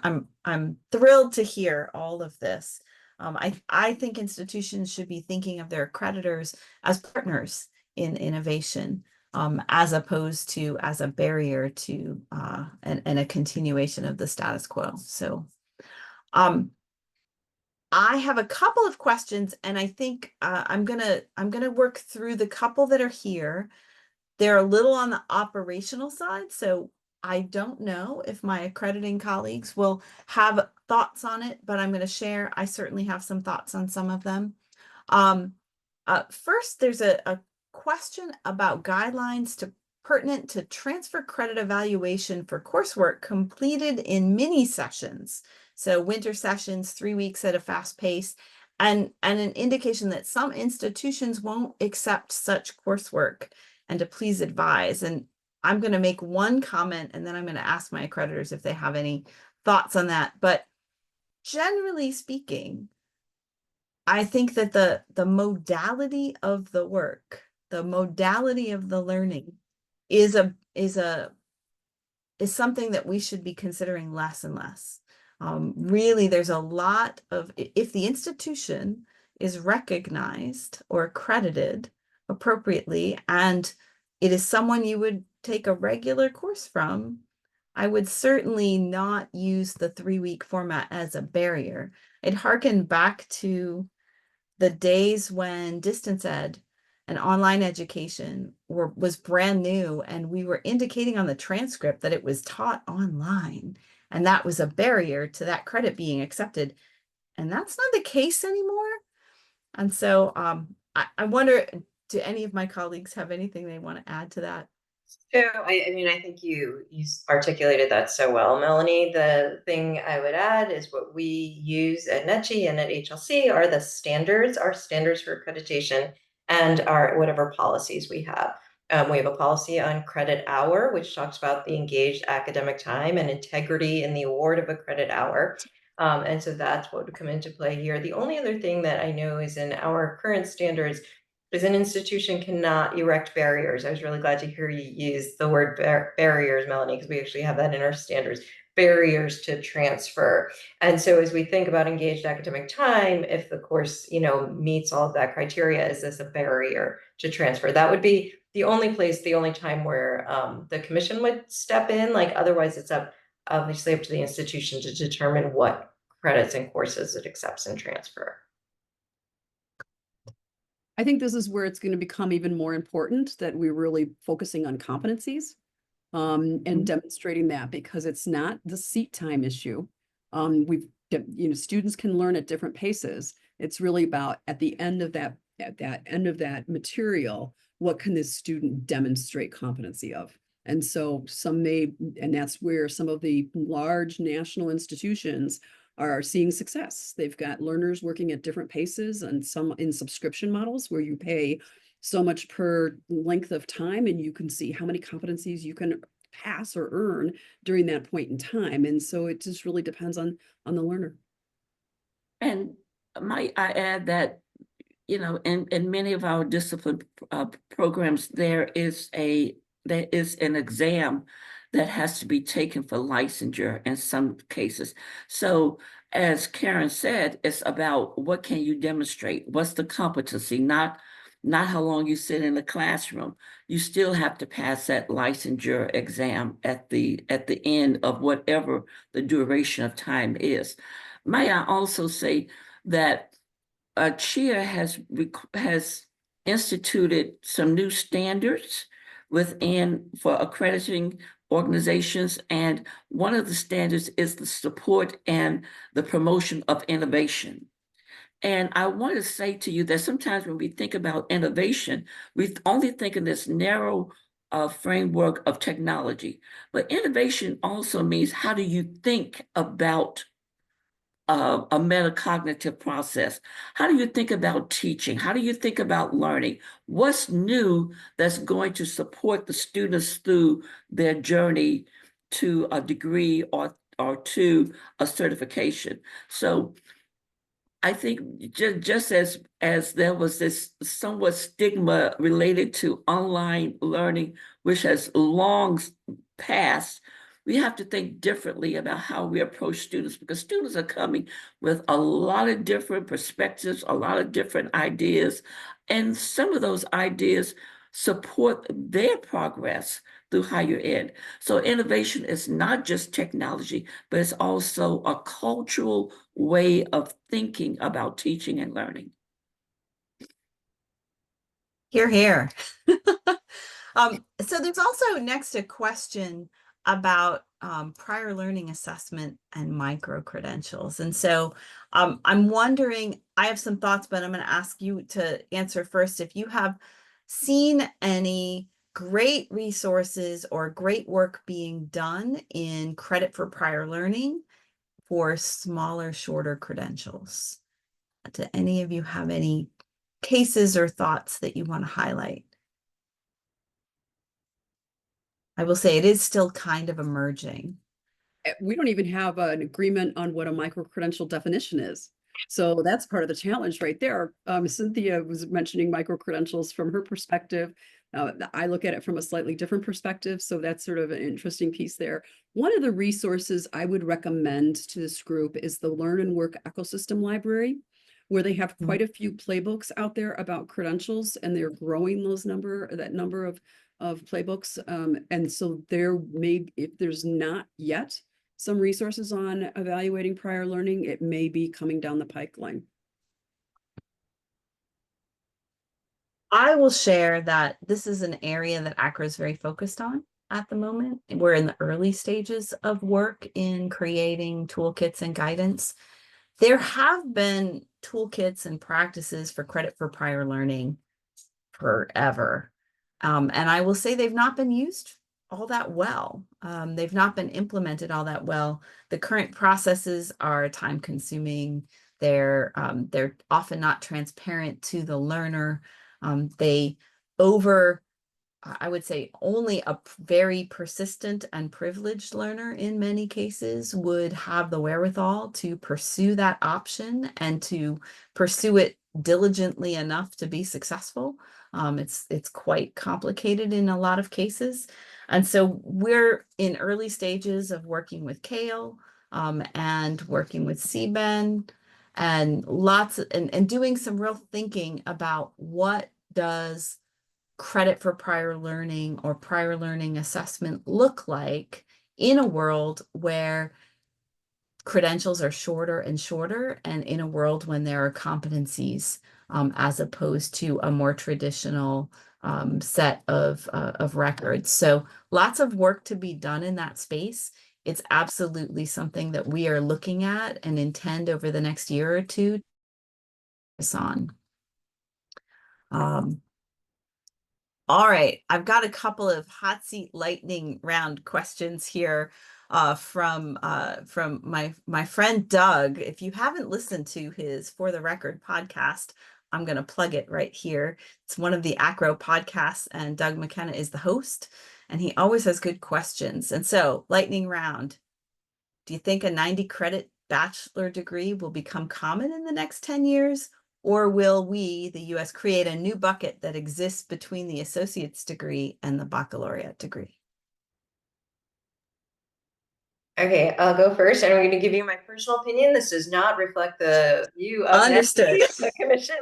I'm thrilled to hear all of this. I think institutions should be thinking of their accreditors as partners in innovation, as opposed to as a barrier to and a continuation of the status quo. So I have a couple of questions, and I think I'm gonna work through the couple that are here. They're a little on the operational side, so I don't know if my accrediting colleagues will have thoughts on it, but I'm going to share. I certainly have some thoughts on some of them. First, there's a question about guidelines pertinent to transfer credit evaluation for coursework completed in mini sessions. So winter sessions, 3 weeks at a fast pace, and an indication that some institutions won't accept such coursework, and to please advise. And I'm going to make one comment, and then I'm going to ask my accreditors if they have any thoughts on that. But generally speaking, I think that the modality of the work, the modality of the learning is something that we should be considering less and less. Really, there's a lot of, if the institution is recognized or accredited appropriately, and it is someone you would take a regular course from, I would certainly not use the 3-week format as a barrier. It harkened back to the days when distance ed and online education was brand new, and we were indicating on the transcript that it was taught online, and that was a barrier to that credit being accepted. And that's not the case anymore. And so I wonder, do any of my colleagues have anything they want to add to that? So I mean, I think you articulated that so well, Melanie. The thing I would add is what we use at NETCHI and at HLC are the standards, our standards for accreditation, and our whatever policies we have. We have a policy on credit hour, which talks about the engaged academic time and integrity in the award of a credit hour. And so that's what would come into play here. The only other thing that I know is in our current standards is an institution cannot erect barriers. I was really glad to hear you use the word barriers, Melanie, because we actually have that in our standards, barriers to transfer. And so as we think about engaged academic time, if the course, meets all of that criteria, is this a barrier to transfer? That would be the only place, the only time where the commission would step in. Like otherwise it's obviously up to the institution to determine what credits and courses it accepts and transfer. I think this is where it's going to become even more important that we're really focusing on competencies and demonstrating that, because it's not the seat time issue. Students can learn at different paces. It's really about at the end of that material, what can this student demonstrate competency of? And so and that's where some of the large national institutions are seeing success. They've got learners working at different paces, and some in subscription models where you pay so much per length of time, and you can see how many competencies you can pass or earn during that point in time. And so it just really depends on the learner. And might I add that, in many of our discipline programs, there is an exam that has to be taken for licensure in some cases. So as Karen said, it's about what can you demonstrate? What's the competency? Not how long you sit in the classroom. You still have to pass that licensure exam at the end of whatever the duration of time is. May I also say that CHIA has instituted some new standards for accrediting organizations, and one of the standards is the support and the promotion of innovation. And I want to say to you that sometimes when we think about innovation, we only think in this narrow framework of technology. But innovation also means, how do you think about a metacognitive process? How do you think about teaching? How do you think about learning? What's new that's going to support the students through their journey to a degree or to a certification? So I think just as there was this somewhat stigma related to online learning, which has long passed, we have to think differently about how we approach students, because students are coming with a lot of different perspectives, a lot of different ideas, and some of those ideas support their progress through higher ed. So innovation is not just technology, but it's also a cultural way of thinking about teaching and learning. Hear, hear. So there's also next a question about prior learning assessment and micro-credentials. And so I'm wondering, I have some thoughts, but I'm going to ask you to answer first. If you have seen any great resources or great work being done in credit for prior learning for smaller, shorter credentials. Do any of you have any cases or thoughts that you want to highlight? I will say it is still kind of emerging. We don't even have an agreement on what a micro-credential definition is. So that's part of the challenge right there. Cynthia was mentioning micro-credentials from her perspective. I look at it from a slightly different perspective, so that's sort of an interesting piece there. One of the resources I would recommend to this group is the Learn and Work Ecosystem Library, where they have quite a few playbooks out there about credentials, and they're growing that number of playbooks. And so there may, if there's not yet some resources on evaluating prior learning, it may be coming down the pipeline. I will share that this is an area that ACRA is very focused on at the moment. We're in the early stages of work in creating toolkits and guidance. There have been toolkits and practices for credit for prior learning forever. And I will say they've not been used all that well. They've not been implemented all that well. The current processes are time consuming. They're often not transparent to the learner. I would say only a very persistent and privileged learner in many cases would have the wherewithal to pursue that option and to pursue it diligently enough to be successful. It's quite complicated in a lot of cases. And so we're in early stages of working with CALE and working with CBEN and doing some real thinking about what does credit for prior learning or prior learning assessment look like in a world where credentials are shorter and shorter, and in a world when there are competencies as opposed to a more traditional set of records. So lots of work to be done in that space. It's absolutely something that we are looking at and intend over the next year or two to focus on. All right, I've got a couple of hot seat lightning round questions here from my friend Doug. If you haven't listened to his For the Record podcast, I'm going to plug it right here. It's one of the ACRO podcasts, and Doug McKenna is the host, and he always has good questions. And so, lightning round, do you think a 90 credit bachelor degree will become common in the next 10 years? Or will we, the US, create a new bucket that exists between the associate's degree and the baccalaureate degree? Okay, I'll go first, and I'm going to give you my personal opinion. This does not reflect the view of Understood. the commission.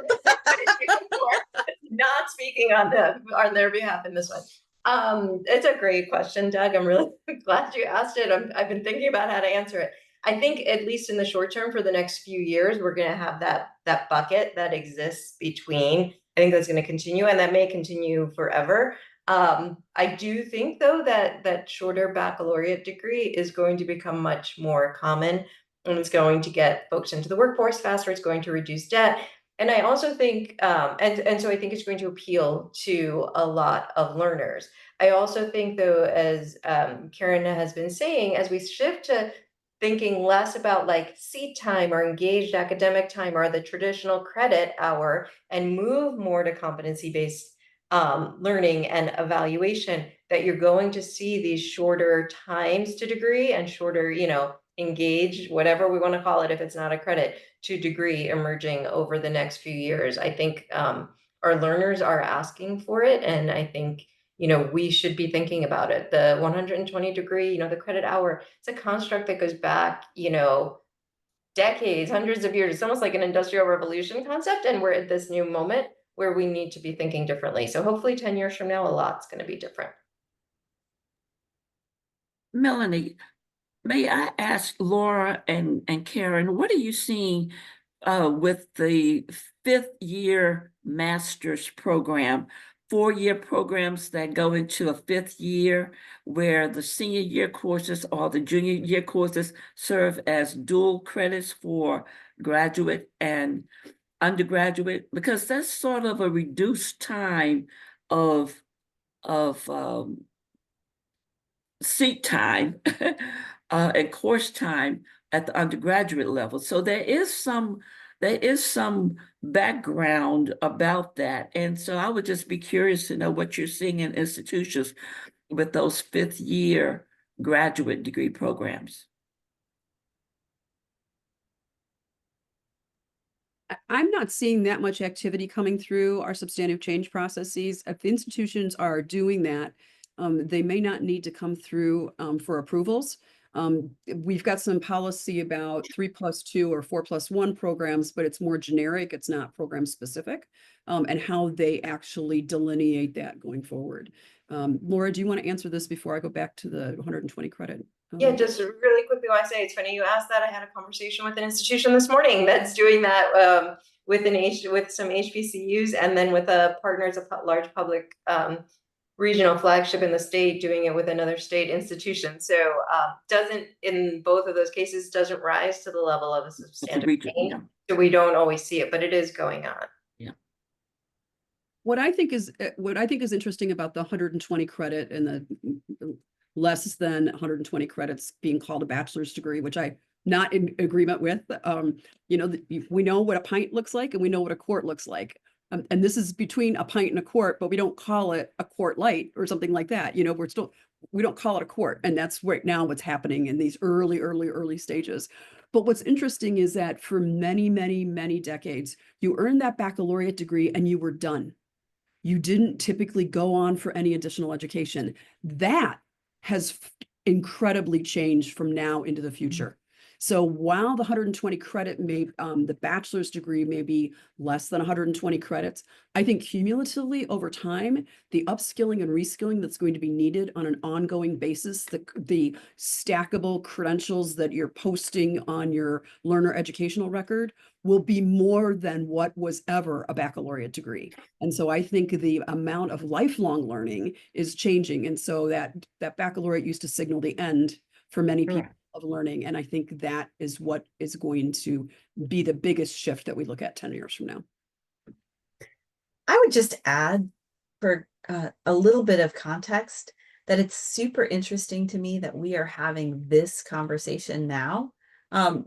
Not speaking on their behalf in this one. It's a great question, Doug. I'm really glad you asked it. I've been thinking about how to answer it. I think at least in the short term, for the next few years, we're going to have that bucket that exists between. I think that's going to continue, and that may continue forever. I do think, though, that shorter baccalaureate degree is going to become much more common, and it's going to get folks into the workforce faster. It's going to reduce debt. And I also think, and so I think it's going to appeal to a lot of learners. I also think, though, as Karen has been saying, as we shift to thinking less about like seat time or engaged academic time or the traditional credit hour and move more to competency-based learning and evaluation, that you're going to see these shorter times to degree and shorter, engaged, whatever we want to call it, if it's not a credit to degree emerging over the next few years. I think our learners are asking for it, and I think we should be thinking about it. The 120 degree, the credit hour, it's a construct that goes back, decades, hundreds of years. It's almost like an industrial revolution concept. And we're at this new moment where we need to be thinking differently. So hopefully 10 years from now, a lot's going to be different. Melanie, may I ask Laura and Karen, what are you seeing with the 5th-year master's program? 4-year programs that go into a 5th year, where the senior year courses or the junior year courses serve as dual credits for graduate and undergraduate, because that's sort of a reduced time of seat time and course time at the undergraduate level. So there is some background about that. And so I would just be curious to know what you're seeing in institutions with those 5th-year graduate degree programs. I'm not seeing that much activity coming through our substantive change processes. If institutions are doing that, they may not need to come through for approvals. We've got some policy about 3+2 or 4+1 programs, but it's more generic. It's not program specific, and how they actually delineate that going forward. Laura, do you want to answer this before I go back to the 120 credit? Yeah, just really quickly want to say, it's funny you asked that. I had a conversation with an institution this morning that's doing that with some HBCUs, and then with a partner, it's a large public regional flagship in the state, doing it with another state institution. So doesn't, in both of those cases, doesn't rise to the level of a substantive change. Yeah. So we don't always see it, but it is going on. What I think is interesting about the 120 credit and the less than 120 credits being called a bachelor's degree, which I'm not in agreement with. We know what a pint looks like and we know what a quart looks like. And this is between a pint and a quart, but we don't call it a quart light or something like that. We don't call it a quart. And that's right now what's happening in these early stages. But what's interesting is that for many, many, many decades, you earned that baccalaureate degree and you were done. You didn't typically go on for any additional education. That has incredibly changed from now into the future. So while the 120 credit the bachelor's degree may be less than 120 credits, I think cumulatively over time, the upskilling and reskilling that's going to be needed on an ongoing basis, the stackable credentials that you're posting on your learner educational record will be more than what was ever a baccalaureate degree. And so I think the amount of lifelong learning is changing. And so that baccalaureate used to signal the end for many people of learning. And I think that is what is going to be the biggest shift that we look at 10 years from now. I would just add, for a little bit of context, that it's super interesting to me that we are having this conversation now,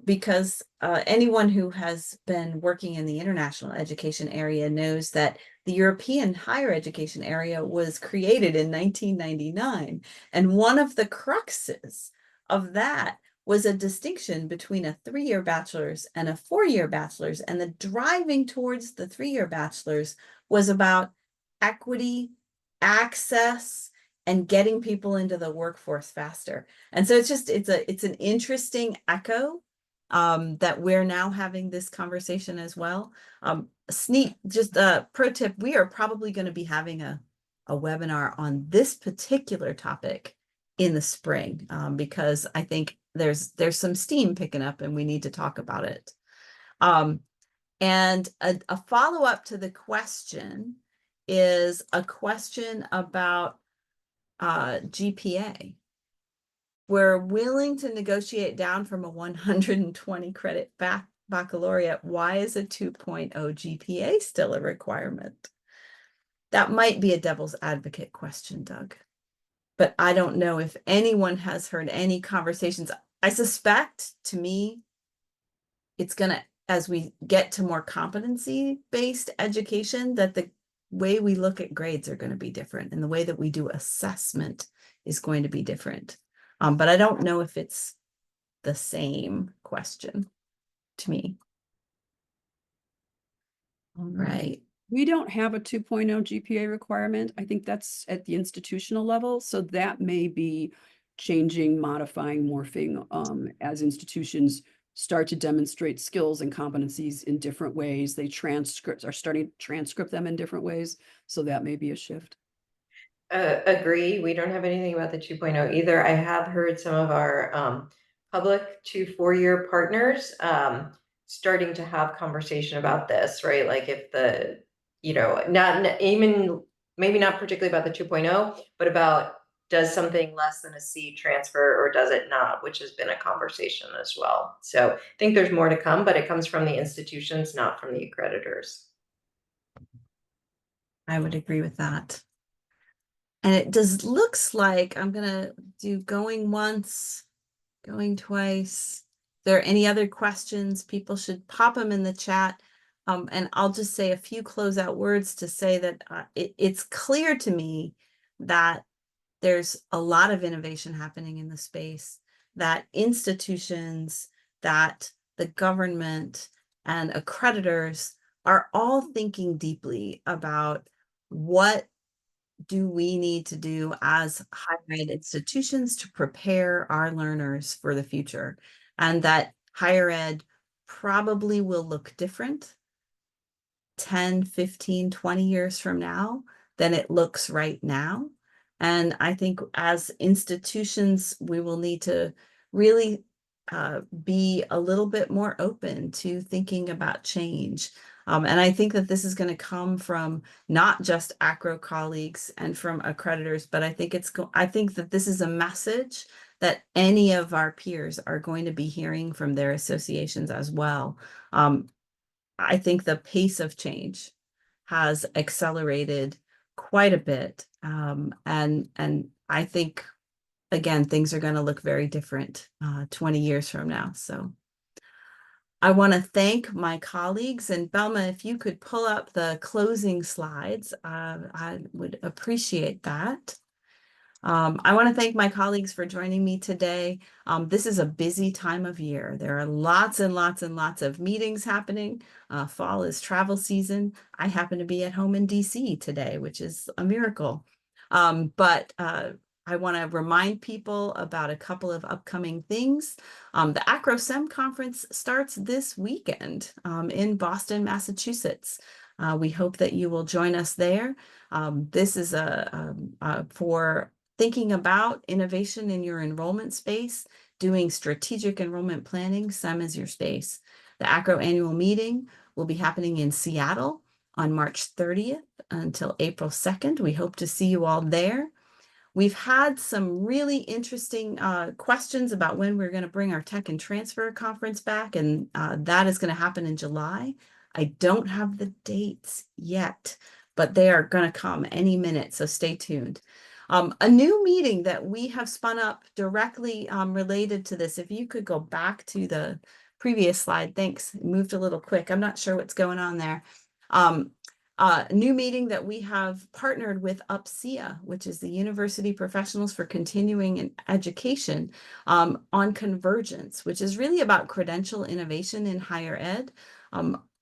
because anyone who has been working in the international education area knows that the European higher education area was created in 1999. And one of the cruxes of that was a distinction between a 3-year bachelor's and a 4-year bachelor's. And the driving towards the 3-year bachelor's was about equity, access, and getting people into the workforce faster. And so it's an interesting echo that we're now having this conversation as well. Just a pro tip, we are probably going to be having a webinar on this particular topic in the spring, because I think there's some steam picking up and we need to talk about it. And a follow-up to the question is a question about GPA. We're willing to negotiate down from a 120 credit baccalaureate. Why is a 2.0 GPA still a requirement? That might be a devil's advocate question, Doug. But I don't know if anyone has heard any conversations. I suspect, to me, it's going to, as we get to more competency-based education, that the way we look at grades are going to be different, and the way that we do assessment is going to be different. But I don't know if it's the same question to me. All right. We don't have a 2.0 GPA requirement. I think that's at the institutional level. So that may be changing, modifying, morphing as institutions start to demonstrate skills and competencies in different ways. They are starting to transcript them in different ways. So that may be a shift. Agree. We don't have anything about the 2.0 either. I have heard some of our public 2-4-year partners starting to have conversation about this, right? Like if the, not even, maybe not particularly about the 2.0, but about, does something less than a C transfer or does it not, which has been a conversation as well. So I think there's more to come, but it comes from the institutions, not from the accreditors. I would agree with that. And it looks like I'm going to do going once, going twice. If there are any other questions, people should pop them in the chat. And I'll just say a few closeout words to say that it's clear to me that there's a lot of innovation happening in the space, that institutions, that the government, and accreditors are all thinking deeply about what do we need to do as higher ed institutions to prepare our learners for the future, and that higher ed probably will look different 10, 15, 20 years from now than it looks right now. And I think as institutions, we will need to really be a little bit more open to thinking about change. And I think that this is going to come from not just ACRO colleagues and from accreditors, but I think I think that this is a message that any of our peers are going to be hearing from their associations as well. I think the pace of change has accelerated quite a bit. And I think, again, things are going to look very different 20 years from now. So I want to thank my colleagues, and Belma, if you could pull up the closing slides, I would appreciate that. I want to thank my colleagues for joining me today. This is a busy time of year. There are lots and lots and lots of meetings happening. Fall is travel season. I happen to be at home in DC today, which is a miracle. But I want to remind people about a couple of upcoming things. The ACRO-SEM conference starts this weekend in Boston, Massachusetts. We hope that you will join us there. This is for thinking about innovation in your enrollment space, doing strategic enrollment planning, SEM is your space. The ACRO annual meeting will be happening in Seattle on March 30th until April 2nd. We hope to see you all there. We've had some really interesting questions about when we're going to bring our Tech and Transfer conference back, and that is going to happen in July. I don't have the dates yet, but they are going to come any minute, so stay tuned. A new meeting that we have spun up directly related to this, if you could go back to the previous slide, thanks, it moved a little quick. I'm not sure what's going on there. A new meeting that we have partnered with UPSEA, which is the University Professionals for Continuing Education, on convergence, which is really about credential innovation in higher ed.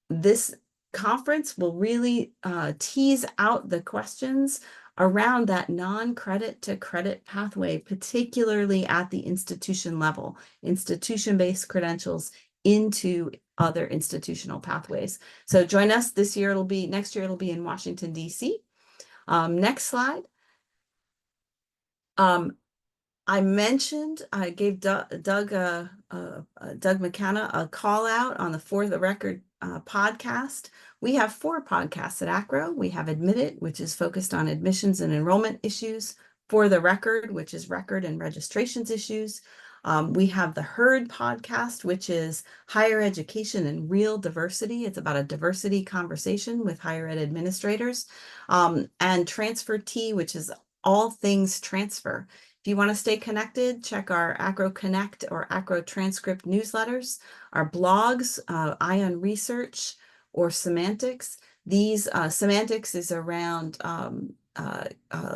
This conference will really tease out the questions around that non-credit to credit pathway, particularly at the institution level, institution-based credentials into other institutional pathways. So join us this year. Next year it'll be in Washington, D.C. Next slide. I gave Doug McKenna a call out on the For the Record podcast. We have 4 podcasts at ACRO. We have Admit It, which is focused on admissions and enrollment issues. For the Record, which is record and registrations issues. We have the Heard podcast, which is higher education and real diversity. It's about a diversity conversation with higher ed administrators. And Transfer T, which is all things transfer. If you want to stay connected, check our ACRO Connect or ACRO Transcript newsletters, our blogs, Ion Research or Semantics. These Semantics is around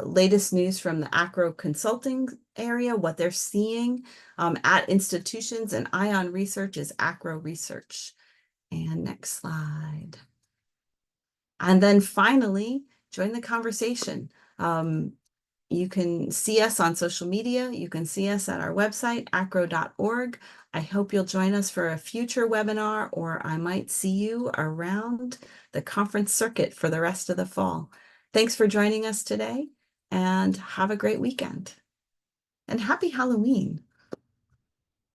latest news from the ACRO consulting area, what they're seeing at institutions, and Ion Research is ACRO Research. And next slide. And then finally, join the conversation. You can see us on social media. You can see us at our website, acro.org. I hope you'll join us for a future webinar, or I might see you around the conference circuit for the rest of the fall. Thanks for joining us today, and have a great weekend. And happy Halloween.